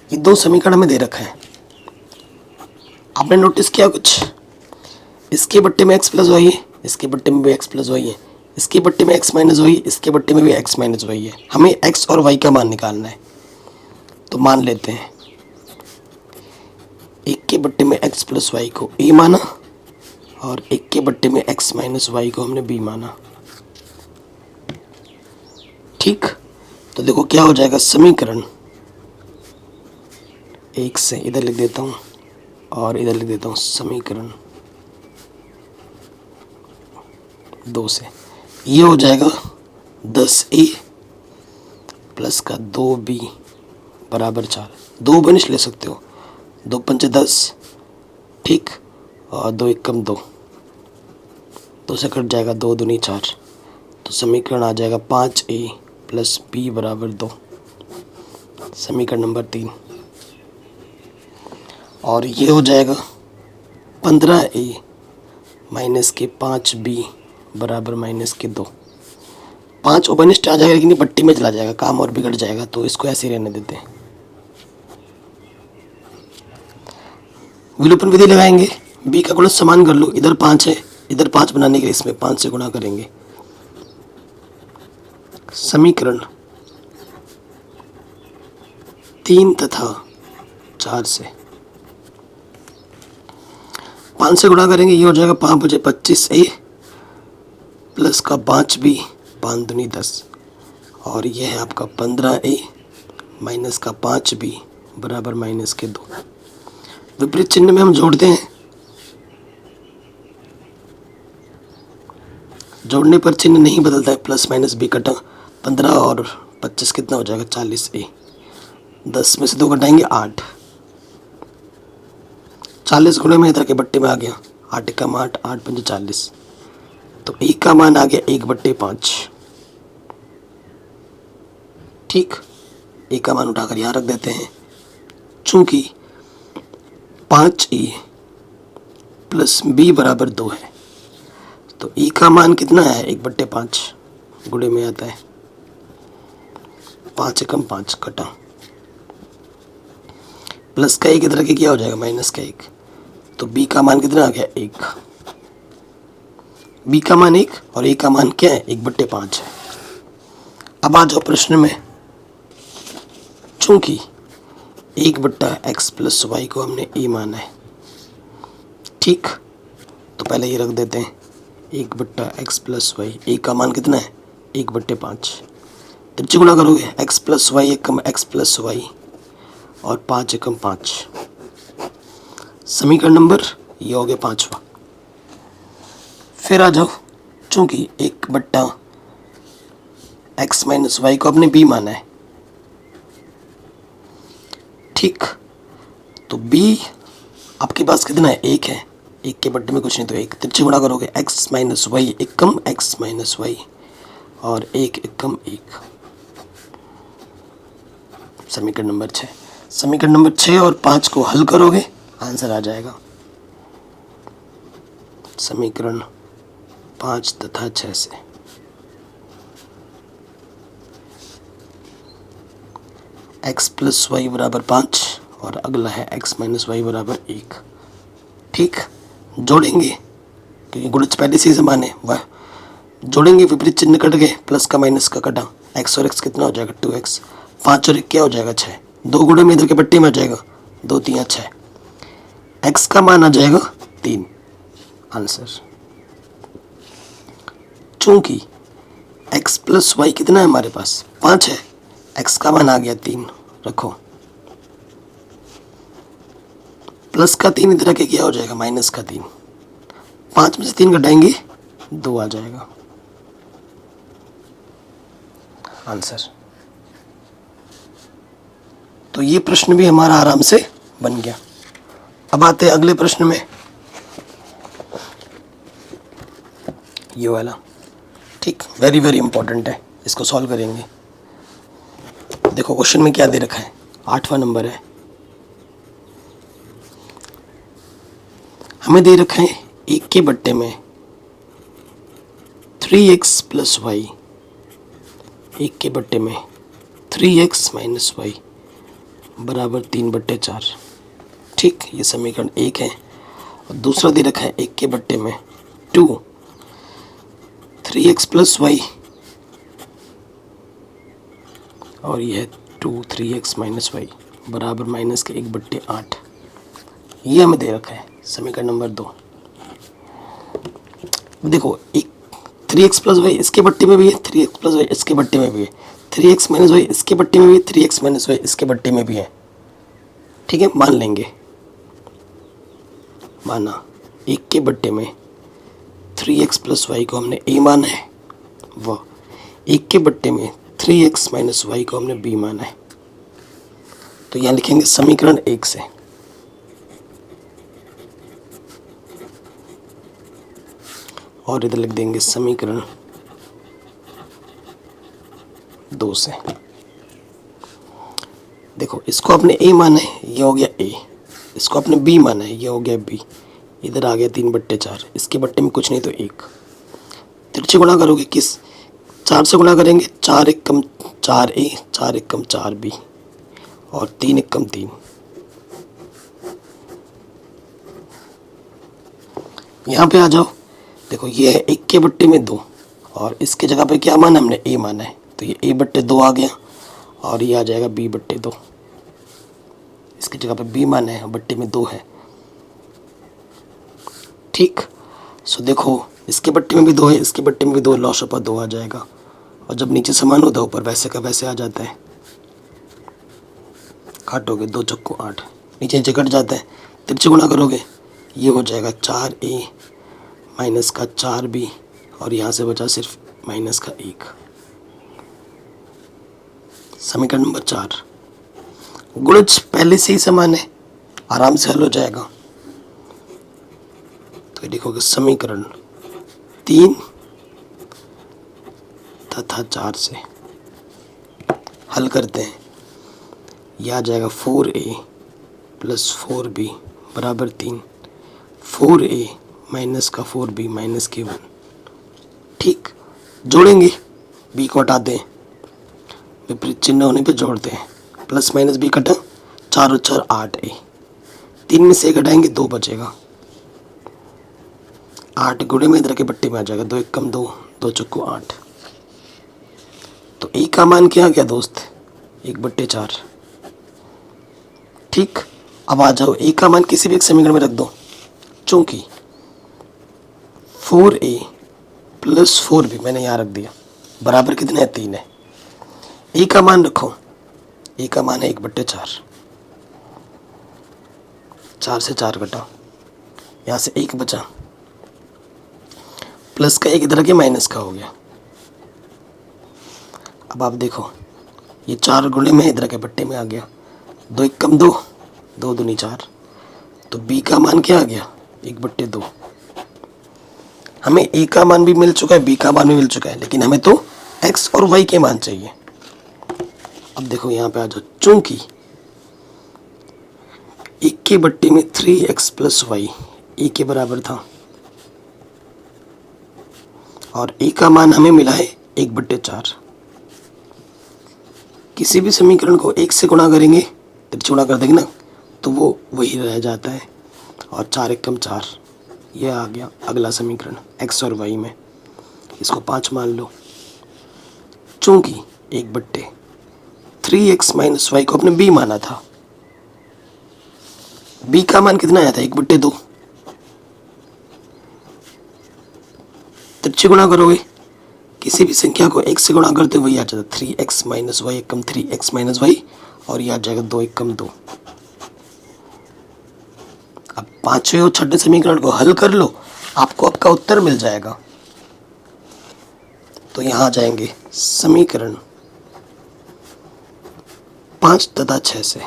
ये 2 समीकरण में दे रखा है। आपने नोटिस किया कुछ, इसके बट्टे में x प्लस वाई है, इसके बट्टे में भी x प्लस वाई है, इसके बट्टे में x माइनस वाई, इसके बट्टे में भी x माइनस वाई है। हमें x और y का मान निकालना है, तो मान लेते हैं। एक के बट्टे में x प्लस वाई को a माना, और एक के बट्टे में x माइनस वाई को हमने b माना। ठीक, तो देखो क्या हो जाएगा, समीकरण 1 से इधर लिख देता हूँ और इधर लिख देता हूँ समीकरण 2 से। ये हो जाएगा 10a प्लस का 2b बराबर 4। 2 बनिश ले सकते हो, 2 पंचे 10। ठीक, और 2 एक कम 2, 2 से कट जाएगा, 2 दूनी 4। तो समीकरण आ जाएगा 5a प्लस b बराबर 2, समीकरण नंबर 3। और ये हो जाएगा 15a माइनस के 5b बराबर माइनस के 2। 5 ओपनिस्ट आ जाएगा, लेकिन ये पट्टी में चला जाएगा, काम और बिगड़ जाएगा, तो इसको ऐसे ही रहने देते हैं। विलोपन विधि लगाएंगे, b का गुणज समान कर लो। इधर 5 है, इधर 5 बनाने के लिए इसमें 5 से गुणा करेंगे। समीकरण 3 तथा 4 से 5 से गुणा करेंगे। ये हो जाएगा 5 बचे 25a प्लस का 5b 5 दूनी 10 और ये है आपका 15A माइनस का 5B बराबर माइनस के 2। विपरीत चिन्ह में हम जोड़ते हैं, जोड़ने पर चिन्ह नहीं बदलता है, प्लस माइनस बी कटा 15 और 25 कितना हो जाएगा 40A। 10 में से 2 घटाएंगे 8, 40 गुणे में इधर के बट्टे में आ गया 8 कम 8, 8 पंजे 40, तो ए का मान आ गया 1/5। ठीक, ए का मान उठाकर यहाँ रख देते हैं। चूंकि 5A प्लस बी बराबर 2 है तो ई का मान कितना है 1/5 गुणे में आता है 5 कम 5 कटा, प्लस का 1 इधर के क्या हो जाएगा माइनस का 1, तो बी का मान कितना आ गया 1। बी का मान 1 और ए का मान क्या है 1/5 है। अब आ जाओ प्रश्न में, चूंकि 1/x प्लस वाई को हमने ए माना है, ठीक, तो पहले ये रख देते हैं 1/x प्लस वाई, ए का मान कितना है 1/5, त्रिज्य गुणा करोगे x प्लस वाई एकम x प्लस वाई और 5 एकम 5, समीकरण नंबर ये हो गया 5वां। फिर आ जाओ, चूंकि 1/x माइनस वाई को आपने b माना है, ठीक, तो b आपके पास कितना है 1 है, 1 के बट्टे में कुछ नहीं तो 1, त्रिज्य गुणा करोगे x माइनस वाई एकम x माइनस वाई और 1 एकम 1, समीकरण नंबर 6। समीकरण नंबर 6 और 5 को हल करोगे आंसर आ जाएगा। समीकरण 5 तथा 6 से x प्लस वाई बराबर 5 और अगला है x माइनस वाई बराबर 1। ठीक, जोड़ेंगे क्योंकि गुणज पहले से ही समान है, वह जोड़ेंगे, विपरीत चिन्ह कट गए, प्लस का माइनस का कटा, x और x कितना हो जाएगा 2x, 5 और 1 क्या हो जाएगा 6, 2 गुणे में इधर के पट्टी में आ जाएगा 2 3 6, x का मान आ जाएगा 3 आंसर। चूंकि x प्लस वाई कितना है हमारे पास 5 है, x का मान आ गया 3, रखो, प्लस का 3 इधर के क्या हो जाएगा माइनस का 3, 5 में से 3 घटाएंगे 2 आ जाएगा आंसर। तो ये प्रश्न भी हमारा आराम से बन गया। अब आते हैं अगले प्रश्न में, ये वाला, ठीक, वेरी वेरी इंपॉर्टेंट है, इसको सॉल्व करेंगे। देखो क्वेश्चन में क्या दे रखा है, 8वां नंबर है, हमें दे रखा है 1 के बट्टे में 3x प्लस वाई, 1 के बट्टे में 3x माइनस वाई बराबर 3/4। ठीक, ये समीकरण 1 है। और दूसरा दे रखा है 1 के बट्टे में 2 3x प्लस वाई और ये है 2 3x माइनस वाई बराबर माइनस के 1/8। ये हमें दे रखा है समीकरण नंबर 2। देखो, एक 3x प्लस वाई इसके बट्टे में भी है, 3x प्लस वाई इसके बट्टे में भी है, 3x माइनस वाई इसके बट्टे में भी है, 3x माइनस वाई इसके बट्टे में भी है। ठीक है, मान लेंगे, माना 1 के बट्टे में 3x प्लस वाई को हमने a माना है, व 1 के बट्टे में 3x माइनस वाई को हमने b माना है। तो यहाँ लिखेंगे समीकरण 1 से, और इधर लिख देंगे समीकरण 2 से। देखो, इसको आपने a माना है, ये हो गया a, इसको आपने b माना है, ये हो गया b, इधर आ गया 3/4, इसके बट्टे में कुछ नहीं तो 1, तिरछे गुणा करोगे किस 4 से गुणा करेंगे, 4 1 कम 4a, 4 1 कम 4b और 3 1 कम 3। यहाँ पे आ जाओ, देखो ये है 1 के बट्टे में 2 और इसके जगह पे क्या माना हमने a माना है, तो ये a/2 आ गया और ये आ जाएगा b/2, इसकी जगह पे b माना है, बट्टे में 2 है। ठीक, सो देखो इसके बट्टे में भी 2 है, इसके बट्टे में भी 2, लॉस ऑफ 2 आ जाएगा और जब नीचे समान होता है ऊपर वैसे का वैसे आ जाता है। काटोगे 2 चक्कू 8, नीचे नीचे कट जाता है, तिरछे गुणा करोगे ये हो जाएगा 4a माइनस का 4b और यहाँ से बचा सिर्फ माइनस का 1। समीकरण नंबर 4। गुणज पहले से ही समान है, आराम से हल हो जाएगा। तो लिखोगे समीकरण 3 तथा 4 से हल करते हैं। यह आ जाएगा 4a प्लस 4b बराबर 3, 4a माइनस का 4b माइनस के 1। ठीक, जोड़ेंगे, b को हटाते हैं, विपरीत चिन्ह होने पे जोड़ते हैं। प्लस माइनस b कटा, 4 और 4 8a, 3 में से 1 घटाएंगे 2 बचेगा। 8 गुणे में इधर के पट्टी में आ जाएगा, 2 1 कम 2, 2 चक्कू 8। तो a का मान क्या आ गया दोस्त, 1/4। ठीक, अब आ जाओ a का मान किसी भी एक समीकरण में रख दो। चूंकि 4a प्लस 4b मैंने यहाँ रख दिया, बराबर कितना है 3 है। a का मान रखो, a का मान है 1/4। 4 से 4 घटा, यहाँ से 1 बचा, प्लस का 1 इधर के माइनस का हो गया। अब आप देखो ये 4 गुणे में इधर के पट्टे में आ गया, 2 1 कम 2, 2 दूनी 4। तो b का मान क्या आ गया, 1/2। हमें a का मान भी मिल चुका है, b का मान भी मिल चुका है, लेकिन हमें तो x और y के मान चाहिए। अब देखो यहाँ पे आ जाओ, चूंकि 1 के बट्टे में 3x प्लस y a के बराबर था और a का मान हमें मिला है 1/4। किसी भी समीकरण को 1 से गुणा करेंगे, तिरछे गुणा कर देंगे ना, तो वो वही रह जाता है। और 4 1 कम 4, यह आ गया अगला समीकरण x और y में। इसको 5 मान लो। चूंकि 1/3x माइनस y को अपने b माना था, b का मान कितना आया था, 1/2। तिरछे गुणा करोगे, किसी भी संख्या को 1 से गुणा करते वही आ जाता, 3x माइनस वाई 1 कम 3x माइनस वाई, और यह आ जाएगा 2 1 कम 2। अब पांचवें और छठे समीकरण को हल कर लो, आपको आपका उत्तर मिल जाएगा। तो यहां आ जाएंगे समीकरण 5 तथा 6 से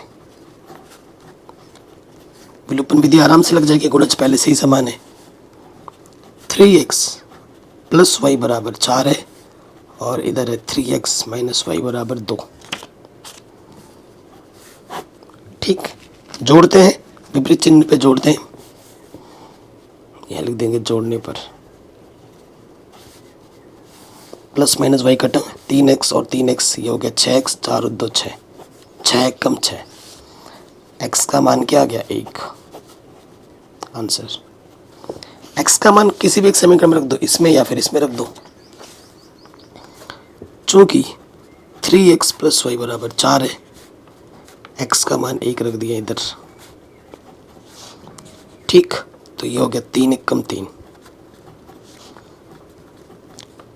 विलोपन विधि आराम से लग जाएगी, गुणज पहले से ही समान है। 3x प्लस वाई बराबर 4 है और इधर है 3x माइनस वाई बराबर 2। ठीक, जोड़ते हैं, विपरीत चिन्ह पे जोड़ते हैं। यह लिख देंगे जोड़ने पर प्लस माइनस वाई कटा, 3x और 3x ये हो गया 6x, 4 और 2 6, 6 1 कम 6। x का मान क्या आ गया, 1। आंसर x का मान किसी भी एक समीकरण में रख दो, इसमें या फिर इसमें रख दो। चूंकि 3x प्लस वाई बराबर 4 है, x का मान 1 रख दिया इधर। ठीक, तो ये हो गया 3 1 कम 3,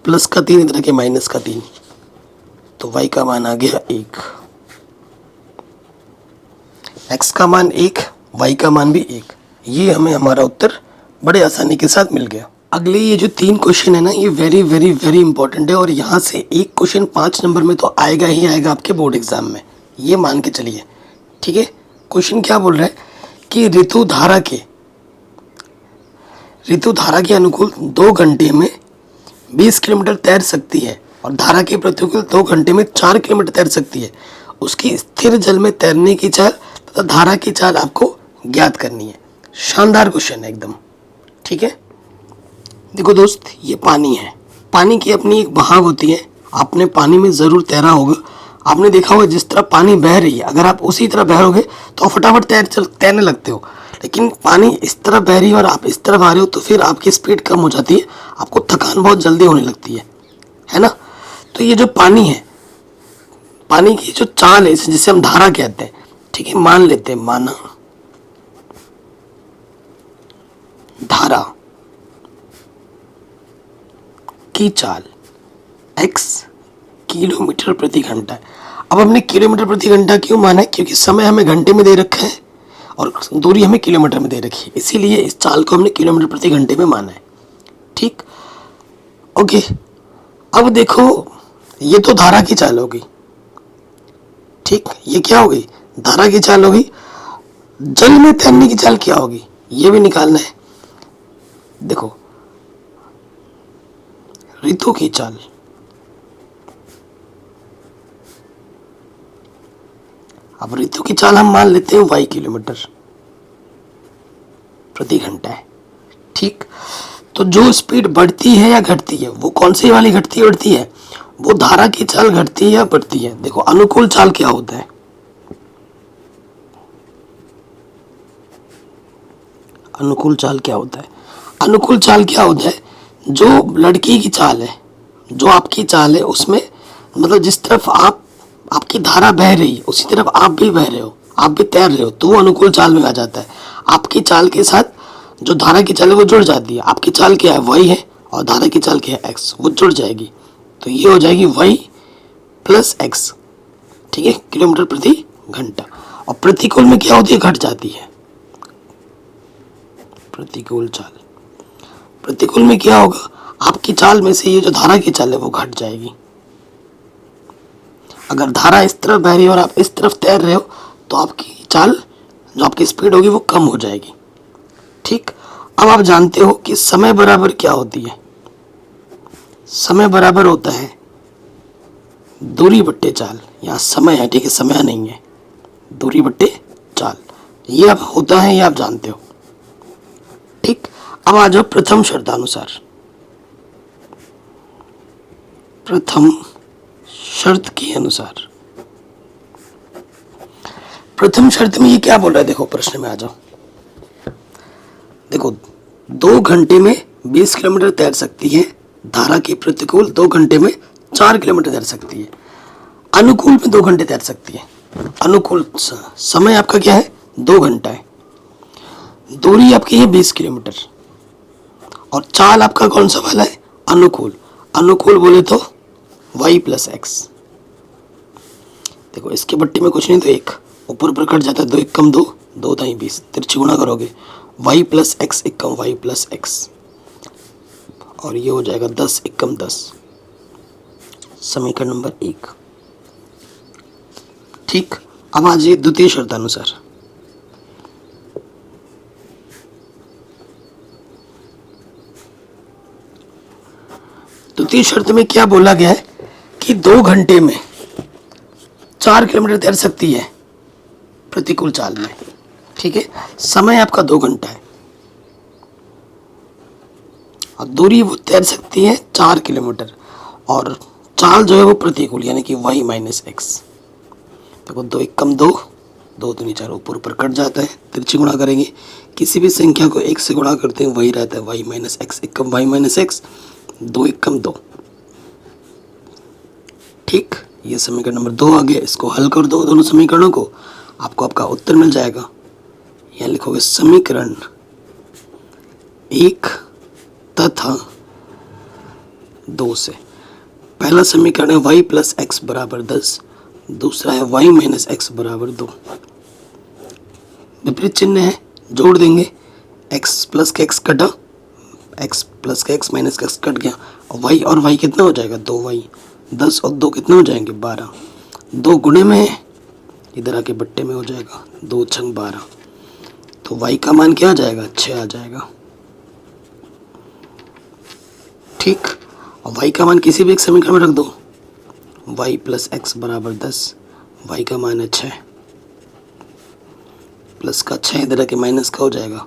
प्लस का 3 इधर के माइनस का 3, तो y का मान आ गया 1। x का मान 1, y का मान भी 1। ये हमें हमारा उत्तर बड़े आसानी के साथ मिल गया। अगले ये जो 3 क्वेश्चन है ना, ये वेरी वेरी वेरी इंपॉर्टेंट है और यहाँ से एक क्वेश्चन 5 नंबर में तो आएगा ही आएगा आपके बोर्ड एग्जाम में, ये मान के चलिए। ठीक है, क्वेश्चन क्या बोल रहा है कि ऋतु धारा के अनुकूल 2 घंटे में 20 किलोमीटर तैर सकती है और धारा के प्रतिकूल 2 घंटे में 4 किलोमीटर तैर सकती है। उसकी स्थिर जल में तैरने की चाल तथा धारा की चाल आपको ज्ञात करनी है। शानदार क्वेश्चन है एकदम। ठीक है, देखो दोस्त, ये पानी है, पानी की अपनी एक बहाव होती है। आपने पानी में ज़रूर तैरा होगा, आपने देखा होगा जिस तरह पानी बह रही है, अगर आप उसी तरह बहरोगे तो आप फटाफट तैरने लगते हो। लेकिन पानी इस तरह बह रही है और आप इस तरफ आ रहे हो तो फिर आपकी स्पीड कम हो जाती है, आपको थकान बहुत जल्दी होने लगती है ना। तो ये जो पानी है, पानी की जो चाल है जिसे हम धारा कहते हैं, ठीक है, मान लेते हैं, माना धारा की चाल x किलोमीटर प्रति घंटा है। अब हमने किलोमीटर प्रति घंटा क्यों माना है? क्योंकि समय हमें घंटे में दे रखा है और दूरी हमें किलोमीटर में दे रखी है, इसीलिए इस चाल को हमने किलोमीटर प्रति घंटे में माना है। ठीक, ओके। अब देखो, ये तो धारा की चाल होगी। ठीक, ये क्या होगी? धारा की चाल होगी। जल में तैरने की चाल क्या होगी, ये भी निकालना है। देखो, ऋतु की चाल, अब ऋतु की चाल हम मान लेते हैं y किलोमीटर प्रति घंटा है। ठीक, तो जो स्पीड बढ़ती है या घटती है, वो कौन सी वाली घटती बढ़ती है? वो धारा की चाल घटती है या बढ़ती है? देखो, अनुकूल चाल क्या होता है? अनुकूल चाल क्या होता है? अनुकूल चाल क्या होता है? जो लड़की की चाल है, जो आपकी चाल है, उसमें मतलब जिस तरफ आपकी धारा बह रही है उसी तरफ आप भी बह रहे हो, आप भी तैर रहे हो, तो वो अनुकूल चाल में आ जाता है। आपकी चाल के साथ जो धारा की चाल है वो जुड़ जाती है। आपकी चाल क्या है? y है, और धारा की चाल क्या है? x, वो जुड़ जाएगी, तो ये हो जाएगी y प्लस x। ठीक है, किलोमीटर प्रति घंटा। और प्रतिकूल में क्या होती है? घट जाती है। प्रतिकूल चाल, प्रतिकूल में क्या होगा? आपकी चाल में से ये जो धारा की चाल है वो घट जाएगी। अगर धारा इस तरफ बह रही है और आप इस तरफ तैर रहे हो, तो आपकी चाल, जो आपकी स्पीड होगी, वो कम हो जाएगी। ठीक, अब आप जानते हो कि समय बराबर क्या होती है? समय बराबर होता है दूरी बट्टे चाल। यहाँ समय है, ठीक है, समय नहीं है, दूरी बट्टे चाल, ये अब होता है, ये आप जानते हो। ठीक, अब आ जाओ प्रथम शर्तानुसार। प्रथम शर्त के अनुसार, प्रथम शर्त में ये क्या बोल रहा है? देखो, प्रश्न में आ जाओ। देखो, 2 घंटे में 20 किलोमीटर तैर सकती है धारा की प्रतिकूल, 2 घंटे में 4 किलोमीटर तैर सकती है। अनुकूल में 2 घंटे तैर सकती है। अनुकूल समय आपका क्या है? 2 घंटा है। दूरी आपकी है 20 किलोमीटर, और चाल आपका कौन सा वाला है? अनुकूल। अनुकूल बोले तो y प्लस एक्स। देखो, इसके बट्टी में कुछ नहीं तो 1 ऊपर ऊपर कट जाता है, 2 एकम 2, 2 दाई 20, तिरछी गुणा करोगे y प्लस एक्स एकम y प्लस एक्स, और ये हो जाएगा 10 एकम 10, समीकरण नंबर 1। ठीक, अब आ जाइए द्वितीय शर्तानुसार। द्वितीय शर्त में क्या बोला गया है कि 2 घंटे में 4 किलोमीटर तैर सकती है प्रतिकूल चाल में। ठीक है, समय आपका 2 घंटा है और दूरी वो तैर सकती है 4 किलोमीटर, और चाल जो है वो प्रतिकूल, यानी कि y माइनस एक्स। देखो, 2 एकम 2, 2 दूनी 4, ऊपर ऊपर कट जाता है, तिरछी गुणा करेंगे, किसी भी संख्या को 1 से गुणा करते हैं वही रहता है, y माइनस एक्स एकम y माइनस एक्स, 2 एकम 2। ठीक, ये समीकरण नंबर 2 आ गया। इसको हल कर दो दोनों समीकरणों को, आपको आपका उत्तर मिल जाएगा। यहाँ लिखोगे समीकरण 1 तथा 2 से। पहला समीकरण है y प्लस एक्स बराबर 10, दूसरा है y माइनस एक्स बराबर 2। विपरीत चिन्ह है, जोड़ देंगे, x प्लस का x कटा, x प्लस का x माइनस का x कट गया, और y कितना हो जाएगा? 2y। 10 और 2 कितने हो जाएंगे? 12। 2 गुणे में है, इधर आके बट्टे में हो जाएगा, 2 छंग 12, तो y का मान क्या आ जाएगा? 6 आ जाएगा। ठीक, और y का मान किसी भी एक समीकरण में रख दो, y प्लस एक्स बराबर 10, y का मान है 6, प्लस का 6 इधर आके माइनस का हो जाएगा,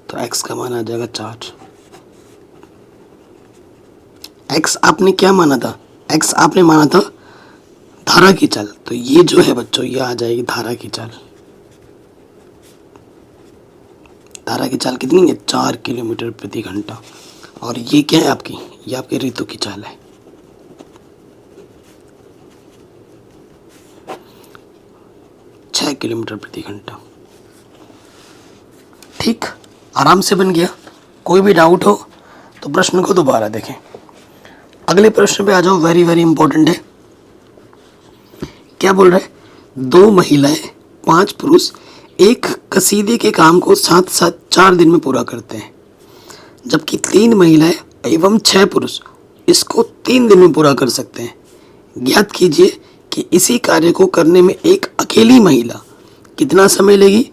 तो x का मान आ जाएगा 4। x आपने क्या माना था? x आपने माना था धारा की चाल, तो ये जो है बच्चों, ये आ जाएगी धारा की चाल। धारा की चाल कितनी है? 4 किलोमीटर प्रति घंटा। और ये क्या है आपकी? ये आपकी ऋतु की चाल है। किलोमीटर प्रति घंटा। ठीक, आराम से बन गया। कोई भी डाउट हो तो प्रश्न को दोबारा देखें। अगले प्रश्न पे आ जाओ, वेरी वेरी इंपॉर्टेंट है। क्या बोल रहा है, 2 महिलाएं 5 पुरुष एक कसीदे के काम को साथ साथ 4 दिन में पूरा करते हैं, जबकि 3 महिलाएं एवं 6 पुरुष इसको 3 दिन में पूरा कर सकते हैं। ज्ञात कीजिए कि इसी कार्य को करने में एक अकेली महिला कितना समय लेगी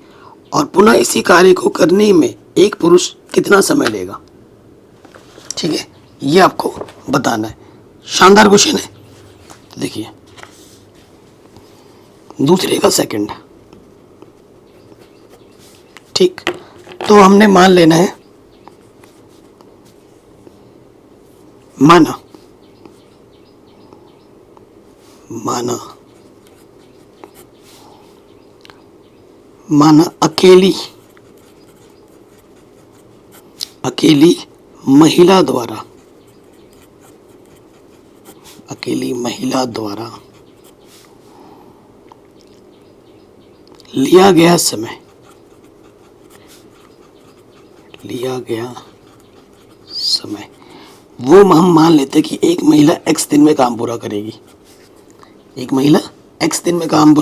और पुनः इसी कार्य को करने में एक पुरुष कितना समय लेगा। ठीक है, ये आपको बताना है। शानदार क्वेश्चन है। तो देखिए, दूसरे का सेकंड। ठीक, तो हमने मान लेना है, माना अकेली महिला द्वारा लिया गया समय वो हम मान लेते कि एक महिला x दिन में काम पूरा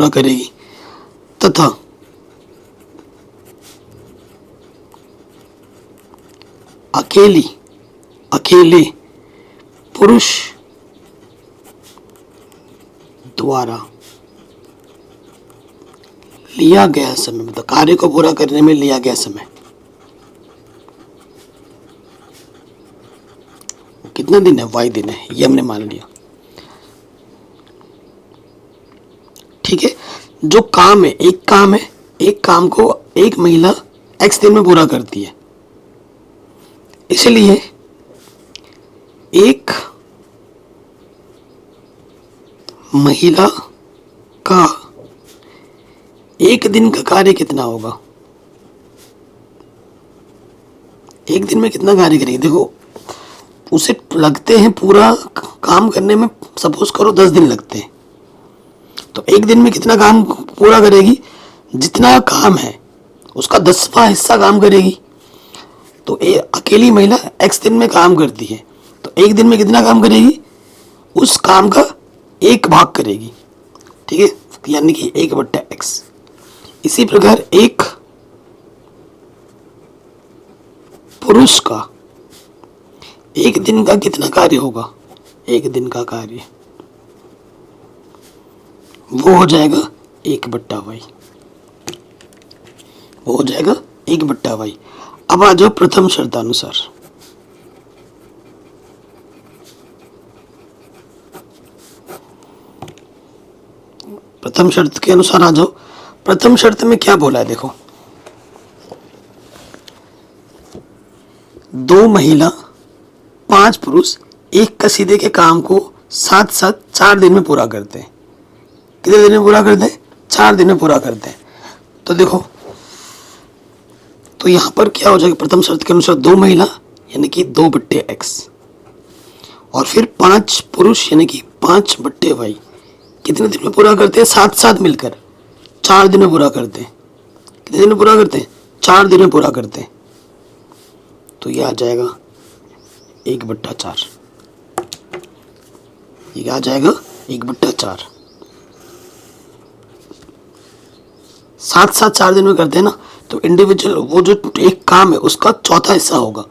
करेगी, तथा अकेले पुरुष द्वारा लिया गया समय, मतलब कार्य को पूरा करने में लिया गया समय कितना दिन है, y दिन है, ये हमने मान लिया। ठीक है, जो काम है, एक काम को एक महिला x दिन में पूरा करती है, इसलिए एक महिला का एक दिन का कार्य कितना होगा, एक दिन में कितना कार्य करेगी। देखो, उसे लगते हैं पूरा काम करने में, सपोज करो 10 दिन लगते हैं, तो एक दिन में कितना काम पूरा करेगी, जितना काम है उसका 10वां हिस्सा काम करेगी। तो अकेली महिला x दिन में काम करती है, तो एक दिन में कितना काम करेगी, उस काम का 1 भाग करेगी। ठीक है, यानी कि 1/x। इसी प्रकार एक पुरुष का एक दिन का कितना कार्य होगा, एक दिन का कार्य वो हो जाएगा 1/y, वो हो जाएगा 1/y। अब आ जाओ प्रथम शर्तानुसार। प्रथम शर्त के अनुसार आ जाओ। प्रथम शर्त में क्या बोला है, देखो, 2 महिला 5 पुरुष एक कसीदे के काम को साथ साथ 4 दिन में पूरा करते हैं। कितने दिन में पूरा करते हैं, 4 दिन में पूरा करते हैं। तो देखो, तो यहां पर क्या हो जाएगा, प्रथम शर्त के अनुसार 2 महिला यानी कि 2/x, और फिर 5 पुरुष यानी कि 5/y कितने दिन में पूरा करते हैं, साथ साथ मिलकर 4 दिन में पूरा करते हैं। कितने दिन में पूरा करते हैं, 4 दिन में पूरा करते हैं। तो यह आ जाएगा 1/4, ये आ जाएगा 1/4। साथ साथ 4 दिन में करते हैं ना, तो इंडिविजुअल वो जो एक काम है उसका चौथा हिस्सा होगा,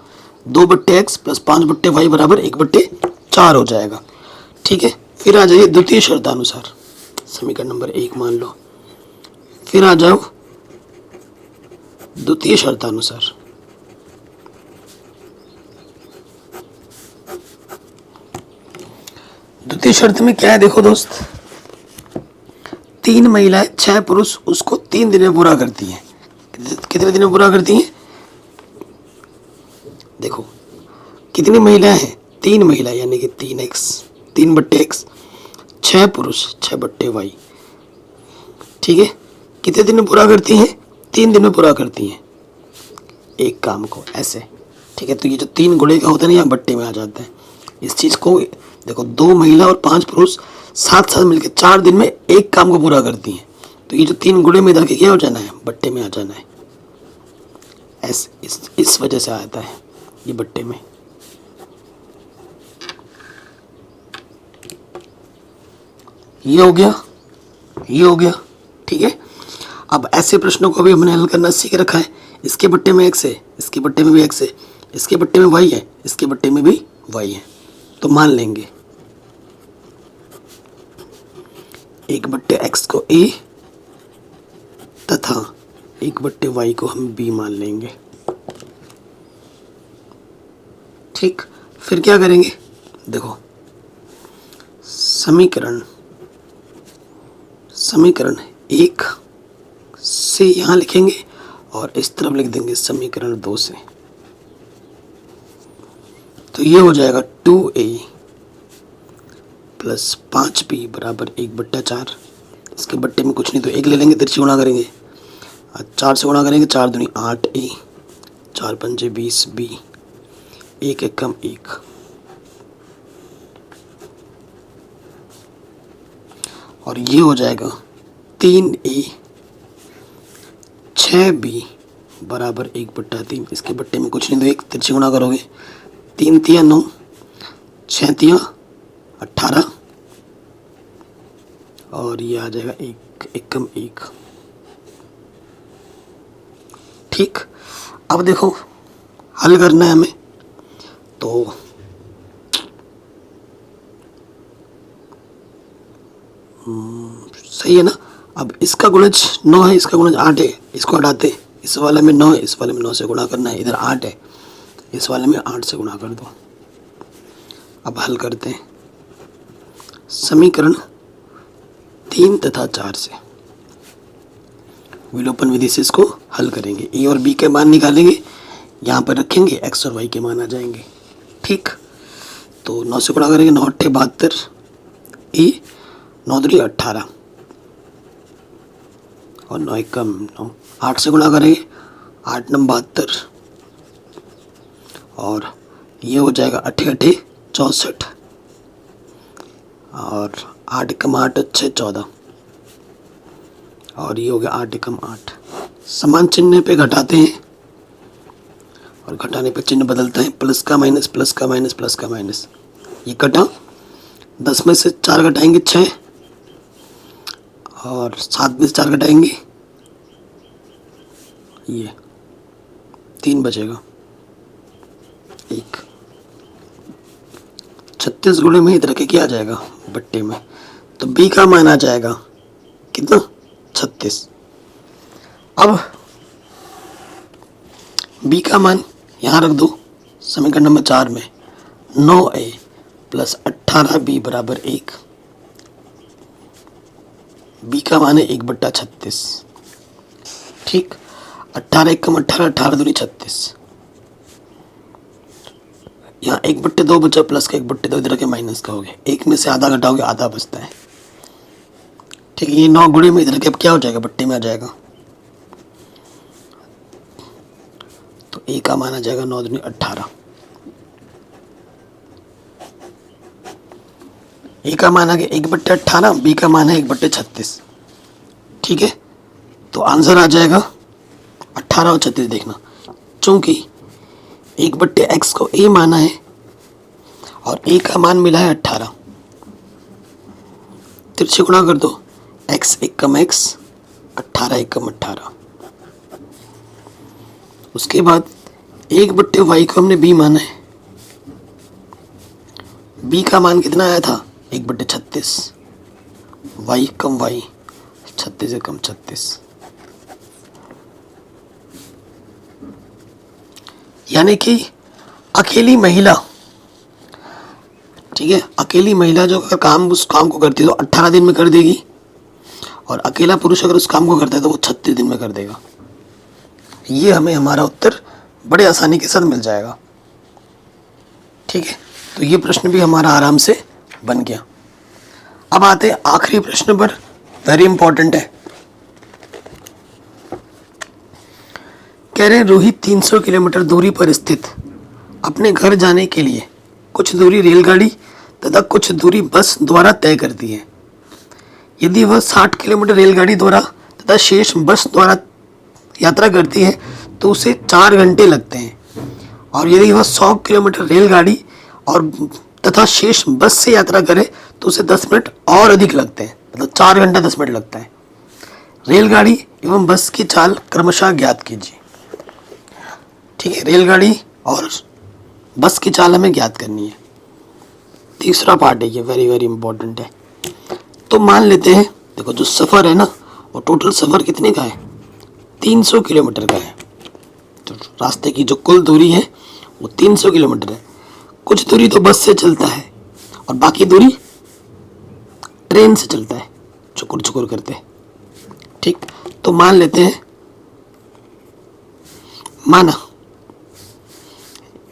2/x प्लस 5/y बराबर 1/4 हो जाएगा। ठीक है, फिर आ जाइए द्वितीय शर्तानुसार, समीकरण नंबर 1 मान लो। फिर आ जाओ द्वितीय शर्तानुसार। द्वितीय शर्त में क्या है, देखो दोस्त, 3 महिलाएं 6 पुरुष उसको 3 दिन में पूरा करती हैं। कितने दिन में पूरा करती हैं, देखो कितनी महिलाएं हैं, 3 महिलाएं यानी कि 3/x, 6 पुरुष 6/y। ठीक है, कितने दिन में पूरा करती हैं, 3 दिन में पूरा करती हैं एक काम को, ऐसे। ठीक है, तो ये जो 3 गुणे का होता है ना, यहाँ बट्टे में आ जाता है। इस चीज़ को देखो, 2 महिला और 5 पुरुष साथ साथ मिलकर 4 दिन में एक काम को पूरा करती हैं, तो ये जो 3 गुणे में जाके क्या हो जाना है, बट्टे में आ जाना है। इस वजह से आता है ये बट्टे में। ये हो गया ये हो गया। ठीक है, अब ऐसे प्रश्नों को भी हमने हल करना सीख रखा है। इसके बट्टे में x है, इसके बट्टे में भी x है, इसके बट्टे में y है, इसके बट्टे में भी y है। तो मान लेंगे 1/x को a तथा 1/y को हम b मान लेंगे। ठीक, फिर क्या करेंगे, देखो समीकरण 1 से यहाँ लिखेंगे और इस तरफ लिख देंगे समीकरण 2 से। तो ये हो जाएगा 2a प्लस 5b बराबर 1/4। इसके बट्टे में कुछ नहीं तो 1 ले लेंगे, तिरछी गुणा करेंगे, 4 से गुणा करेंगे, 4 दूनी 8a, 4 पंजे 20b, 1 एकम 1। और ये हो जाएगा 3a 6b बराबर 1/3। इसके बट्टे में कुछ नहीं तो 1, तिरछी गुणा करोगे, 3 तिया 9, 6 तिया 18 और ये आ जाएगा 1 एकम 1। ठीक, अब देखो हल करना है हमें, तो सही है ना। अब इसका गुणज 9 है, इसका गुणज 8 है, इसको हटाते, इस वाले में 9 है, इस वाले में 9 से गुणा करना है, इधर 8 है, इस वाले में 8 से गुणा कर दो। अब हल करते हैं समीकरण 3 तथा 4 से, विलोपन विधि से इसको हल करेंगे। ए और बी के मान निकालेंगे, यहाँ पर रखेंगे, एक्स और वाई के मान आ जाएंगे। ठीक, तो 9 से गुणा करेंगे, 9 8 72, ए 9 दूनी 18 और 9 एकम 9, 8 से गुणा करेंगे, 8 9 72 और ये हो जाएगा 8 8 64 और 8 एकम 8 6 14 और ये हो गया 8 एकम 8। समान चिन्ह पे घटाते हैं और घटाने पे चिन्ह बदलता है, प्लस का माइनस, प्लस का माइनस, प्लस का माइनस। ये कटा, 10 में से 4 घटाएंगे 6 और 7 में से 4 घटाएंगे, ये 3 बचेगा 1। 36 गुणे में इधर के क्या आ जाएगा बट्टे में, तो b का मान आ जाएगा कितना 36। अब b का मान यहाँ रख दो समीकरण नंबर 4 में, 9a प्लस 18b बराबर 1। b का मान है 1/36। ठीक, 18 एकम 18, 18 दूनी 36, यहाँ 1/2 बचा, प्लस का 1/2 इधर के माइनस का हो गया, 1 में से आधा घटाओगे आधा बचता है। ठीक है, ये 9 गुणे में इधर के अब क्या हो जाएगा, बट्टे में आ जाएगा, तो a का मान आ जाएगा 9 दूनी 18। a का मान आ गया 1/18, b का मान है 1/36। ठीक है, तो आंसर आ जाएगा 18 और 36। देखना, चूंकि 1/x को a माना है और a का मान मिला है 18, तिरछे गुणा कर दो, x एकम x 18 एकम 18। उसके बाद 1/y को हमने b माना है, b का मान कितना आया था 1/36, y कम y 36 एकम 36, यानी कि अकेली महिला, ठीक है, अकेली महिला जो अगर काम उस काम को करती है तो 18 दिन में कर देगी और अकेला पुरुष अगर उस काम को करता है तो वो 36 दिन में कर देगा। ये हमें हमारा उत्तर बड़े आसानी के साथ मिल जाएगा। ठीक है, तो ये प्रश्न भी हमारा आराम से बन गया। अब आते हैं आखिरी प्रश्न पर, वेरी इंपॉर्टेंट है। कह रहे हैं रोहित 300 किलोमीटर दूरी पर स्थित अपने घर जाने के लिए कुछ दूरी रेलगाड़ी तथा कुछ दूरी बस द्वारा तय करती है। यदि वह 60 किलोमीटर रेलगाड़ी द्वारा तथा शेष बस द्वारा यात्रा करती है तो उसे 4 घंटे लगते हैं, और यदि वह 100 किलोमीटर रेलगाड़ी और तथा शेष बस से यात्रा करे तो उसे 10 मिनट और अधिक लगते हैं। मतलब 4 घंटा 10 मिनट लगता है। रेलगाड़ी एवं बस की चाल क्रमशः ज्ञात कीजिए। ठीक है, रेलगाड़ी और बस की चाल हमें ज्ञात करनी है। तीसरा पार्ट है ये, वेरी वेरी इंपॉर्टेंट है। तो मान लेते हैं, देखो जो सफ़र है ना, वो टोटल सफ़र कितने का है, 300 किलोमीटर का है। तो रास्ते की जो कुल दूरी है वो 300 किलोमीटर है। कुछ दूरी तो बस से चलता है और बाकी दूरी ट्रेन से चलता है, चुकुर चुकुर करते। ठीक, तो मान लेते हैं, माना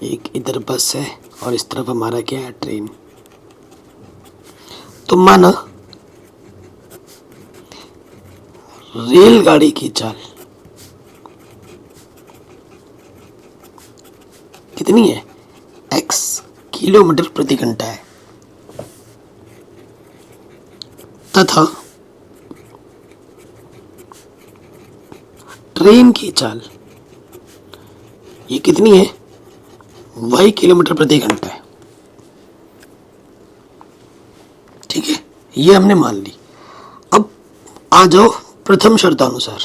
एक इधर बस है और इस तरफ हमारा क्या है, ट्रेन। तो माना रेलगाड़ी की चाल कितनी है, x किलोमीटर प्रति घंटा है, तथा ट्रेन की चाल ये कितनी है, y किलोमीटर प्रति घंटा है। ठीक है, ये हमने मान ली। अब आ जाओ प्रथम शर्तानुसार।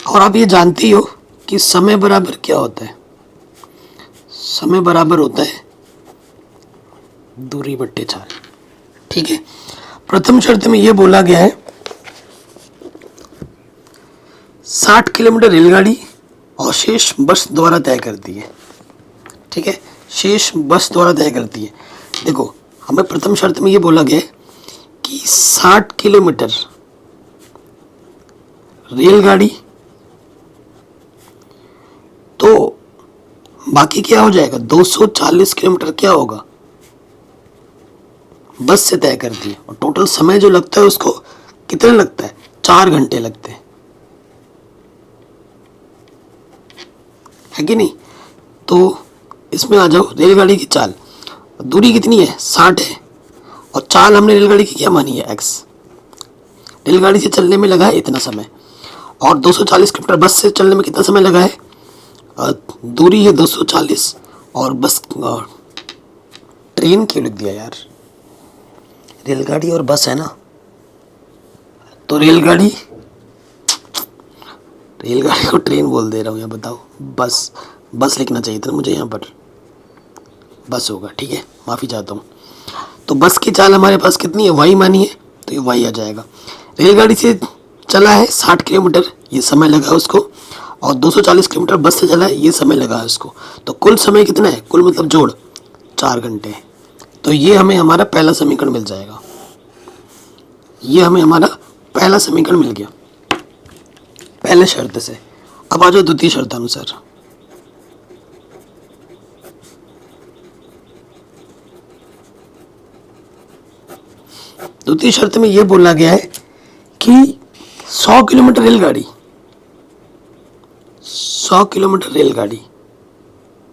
और आप ये जानती हो कि समय बराबर क्या होता है, समय बराबर होता है दूरी बट्टे चाल। ठीक है, प्रथम शर्त में यह बोला गया है 60 किलोमीटर रेलगाड़ी और शेष बस द्वारा तय करती है। ठीक है, शेष बस द्वारा तय करती है। देखो हमें प्रथम शर्त में यह बोला गया है कि 60 किलोमीटर रेलगाड़ी, तो बाकी क्या हो जाएगा, 240 किलोमीटर क्या होगा, बस से तय करती है। और टोटल समय जो लगता है उसको कितने लगता है, 4 घंटे लगते हैं, है कि नहीं। तो इसमें आ जाओ, रेलगाड़ी की चाल, दूरी कितनी है, 60 है, और चाल हमने रेलगाड़ी की क्या मानी है, x। रेलगाड़ी से चलने में लगा है इतना समय, और 240 किलोमीटर बस से चलने में कितना समय लगा है, दूरी है 240, और बस ट्रेन क्यों लिख दिया यार, रेलगाड़ी और बस है ना, तो रेलगाड़ी को ट्रेन बोल दे रहा हूँ, या बताओ, बस लिखना चाहिए था मुझे, यहाँ पर बस होगा। ठीक है, माफ़ी चाहता हूँ। तो बस की चाल हमारे पास कितनी है, y मानी है, तो ये y आ जाएगा। रेलगाड़ी से चला है 60 किलोमीटर, ये समय लगा है उसको, और 240 किलोमीटर बस से चला है, ये समय लगा है उसको। तो कुल समय कितना है, कुल मतलब जोड़ 4 घंटे। तो ये हमें हमारा पहला समीकरण मिल जाएगा, ये हमें हमारा पहला समीकरण मिल गया पहले शर्त से। अब आ जाओ द्वितीय शर्तानुसार। द्वितीय शर्त में यह बोला गया है कि 100 किलोमीटर रेलगाड़ी, 100 किलोमीटर रेलगाड़ी,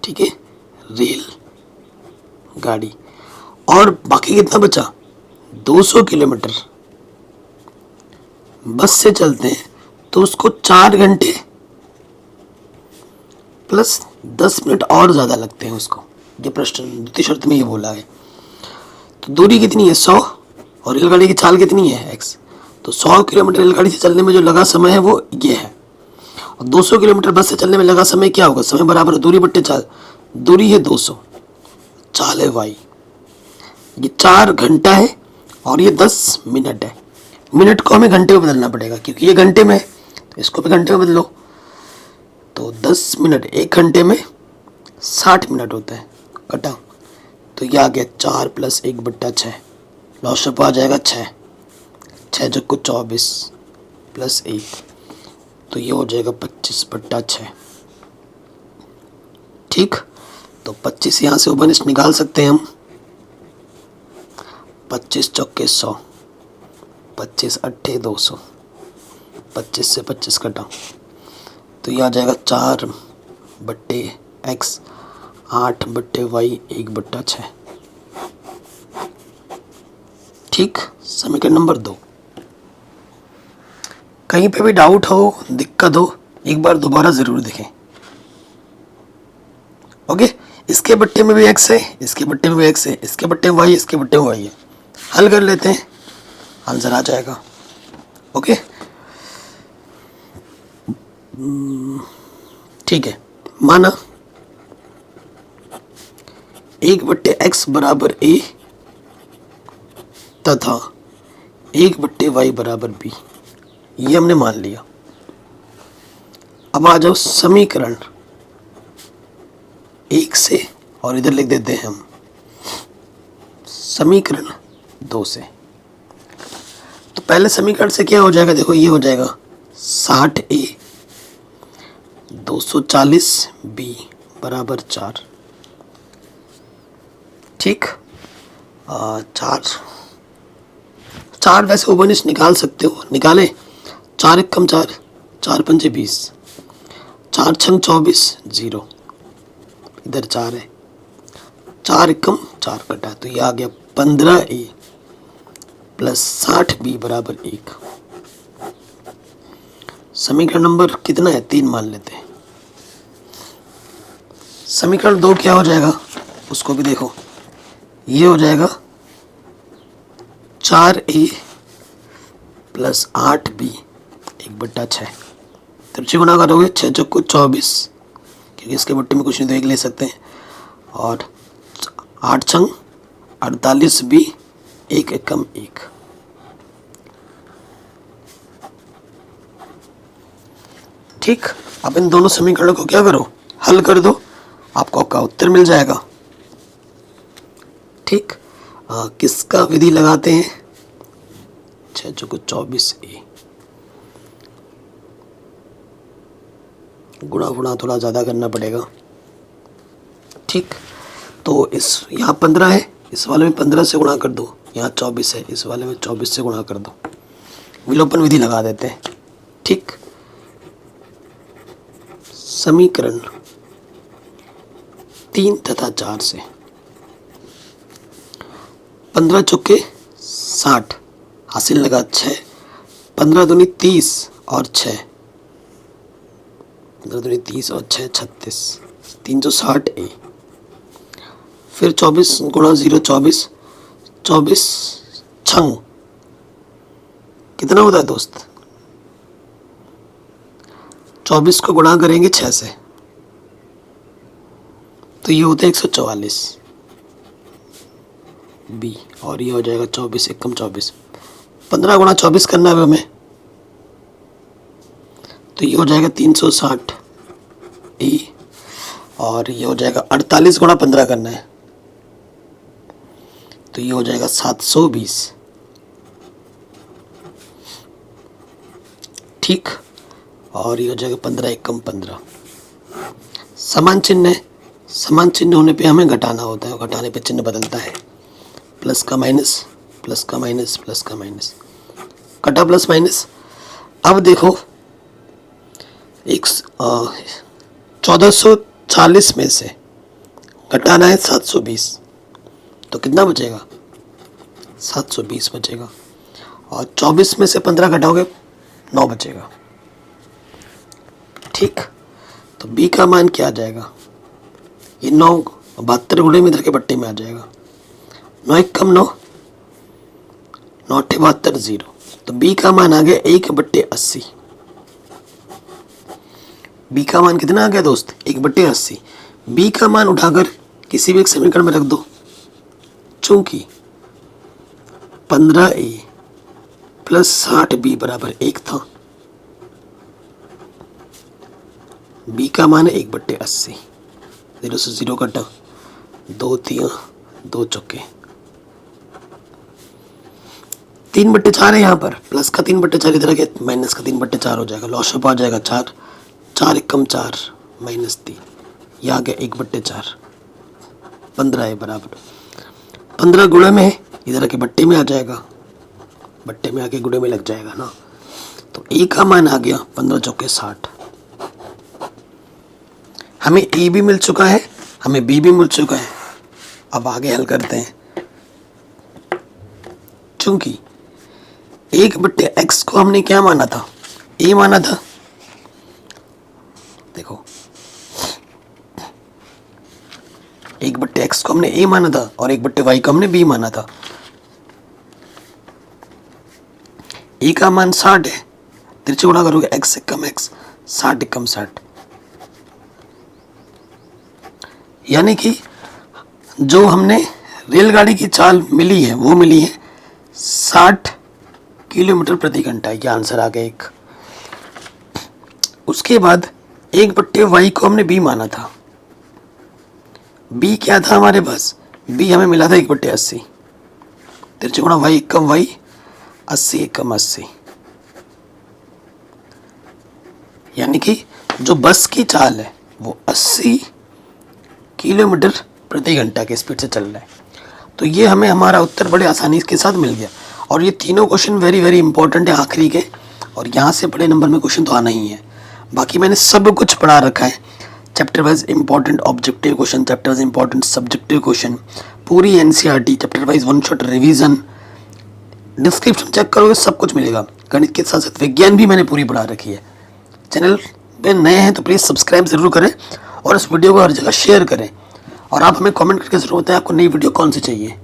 ठीक है, रेल गाड़ी, और बाकी कितना बचा, 200 किलोमीटर बस से चलते हैं, तो उसको 4 घंटे प्लस 10 मिनट और ज़्यादा लगते हैं उसको। ये प्रश्न द्वितीय शर्त में ये बोला है। तो दूरी कितनी है, 100, और रेलगाड़ी की चाल कितनी है, x। तो 100 किलोमीटर रेलगाड़ी से चलने में जो लगा समय है वो ये है, और 200 किलोमीटर बस से चलने में लगा समय क्या होगा, समय बराबर दूरी बट्टे चाल, दूरी है 200, चाल है y। ये 4 घंटा है और ये 10 मिनट है। मिनट को हमें घंटे में बदलना पड़ेगा क्योंकि ये घंटे में है, तो इसको भी घंटे में बदलो। तो 10 मिनट 1 घंटे में 60 मिनट होता है, कटा। तो ये आ गया 4 + 1/6, लॉसअप आ जाएगा 6, 6 जग को 24 + 1, तो ये हो जाएगा 25/6। ठीक, तो 25 यहाँ से ओपन निकाल सकते हैं हम, 25 चौके 100, 25 अट्ठे 200, 25 से 25 कटा, तो ये आ जाएगा 4/x, 8/y, 1/6। ठीक, समीकरण नंबर 2। कहीं पे भी डाउट हो, दिक्कत हो, एक बार दोबारा ज़रूर देखें। ओके, इसके बट्टे में भी एक्स है, इसके बट्टे में भी एक्स है, इसके बट्टे में वाई, इसके बट्टे में वाई है। हल कर लेते हैं, आंसर आ जाएगा। ओके, ठीक है। माना 1/x बराबर a तथा 1/y बराबर b, ये हमने मान लिया। अब आ जाओ समीकरण 1 से, और इधर लिख देते हैं हम समीकरण 2 से। तो पहले समीकरण से क्या हो जाएगा, देखो ये हो जाएगा 60a 240b बराबर 4। ठीक, 4 वैसे ओबनिश निकाल सकते हो, निकाले। 4 एकम 4, 4 पंजे 20, 4 छंग 24, 0, इधर 4 है, 4 एकम 4 कटा, तो ये आ गया 15a प्लस 60b बराबर 1। समीकरण नंबर कितना है, 3 मान लेते हैं। समीकरण 2 क्या हो जाएगा, उसको भी देखो। ये हो जाएगा 4a प्लस 8b 1/6। त्रिज्यी गुना करोगे 6 चौको 24, क्योंकि इसके बट्टे में कुछ नहीं तो 1 ले सकते हैं, और 8 छंग 48b 1 एकम 1। ठीक, अब इन दोनों समीकरणों को क्या करो, हल कर दो, आपको आपका उत्तर मिल जाएगा। ठीक, किसका विधि लगाते हैं, 6 चौको 24a, गुणा गुणा थोड़ा ज़्यादा करना पड़ेगा। ठीक, तो इस यहाँ 15 है, इस वाले में 15 से गुणा कर दो, यहाँ 24 है, इस वाले में 24 से गुणा कर दो, विलोपन विधि लगा देते हैं। ठीक, समीकरण 3 तथा 4 से 15 चौके 60, हासिल लगा 6, 15 दूनी 30 और 6, 15 दूनी 30 और 6 36, 360a, फिर 24 गुणा 0 24, 24 छंग कितना होता है दोस्त, 24 को गुणा करेंगे 6 से, तो ये होता है 144 बी, और ये हो जाएगा 24 एकम 24। 15 गुणा 24 करना है हमें, तो ये हो जाएगा 360 ए, और ये हो जाएगा 48 गुणा 15 करना है, तो ये हो जाएगा 720। ठीक, और ये हो जाएगा 15 एकम 15। समान चिन्ह है, समान चिन्ह होने पे हमें घटाना होता है, घटाने पे चिन्ह बदलता है, प्लस का माइनस, प्लस का माइनस, प्लस का माइनस, कटा प्लस माइनस। अब देखो 1440 में से घटाना है 720, तो कितना बचेगा, 720 बचेगा, और 24 में से 15 घटाओगे 9 बचेगा। ठीक, तो b का मान क्या आ जाएगा, ये 9 72 गुणे में इधर के बट्टे में आ जाएगा, 9 एकम 9, 9 72 0, तो b का मान आ गया 1/80। b का मान कितना आ गया दोस्त, 1/80। b का मान उठाकर किसी भी एक समीकरण में रख दो, चूंकि 15a प्लस 60b बराबर 1 था, b का मान है 1/80, 0 से 0 कटा, 2 3 2 चौके, 3/4 है यहाँ पर, प्लस का 3/4 इधर के माइनस का 3/4 हो जाएगा, लॉशअप आ जाएगा 4, 4 एकम 4 माइनस 3, यह आ गया 1/4, 15 है बराबर 15 गुणे में इधर के बट्टे में आ जाएगा, बट्टे में आके गुणे में लग जाएगा ना, तो ए का मान आ गया 15 चौके 60। हमें ए भी मिल चुका है, हमें बी भी मिल चुका है। अब आगे हल करते हैं, चूंकि 1/x को हमने क्या माना था, ए माना था। देखो 1/x को हमने a माना था और 1/y को हमने b माना था। a का मान 60 है, तिरछे गुणा करोगे x से कम x, 60 कम 60, यानी कि जो हमने रेलगाड़ी की चाल मिली है वो मिली है 60 किलोमीटर प्रति घंटा। ये आंसर आ गया एक। उसके बाद 1/y को हमने b माना था। b क्या था हमारे पास? b हमें मिला था 1/80, तिरछे गुणा y कम y, 80 कम 80, यानी कि जो बस की चाल है वो 80 किलोमीटर प्रति घंटा के स्पीड से चल रहा है। तो ये हमें हमारा उत्तर बड़े आसानी के साथ मिल गया। और ये तीनों क्वेश्चन वेरी वेरी इंपॉर्टेंट है आखिरी के, और यहाँ से बड़े नंबर में क्वेश्चन तो आना ही है। बाकी मैंने सब कुछ पढ़ा रखा है, chapter wise important objective question, chapter wise important subjective question, पूरी NCERT chapter wise one shot revision. Description check करोगे सब कुछ मिलेगा। गणित के साथ साथ विज्ञान भी मैंने पूरी पढ़ा रखी है। चैनल पे नए हैं तो प्लीज़ सब्सक्राइब ज़रूर करें और इस वीडियो को हर जगह शेयर करें। और आप हमें कमेंट करके ज़रूर बताएं आपको नई वीडियो कौन सी चाहिए।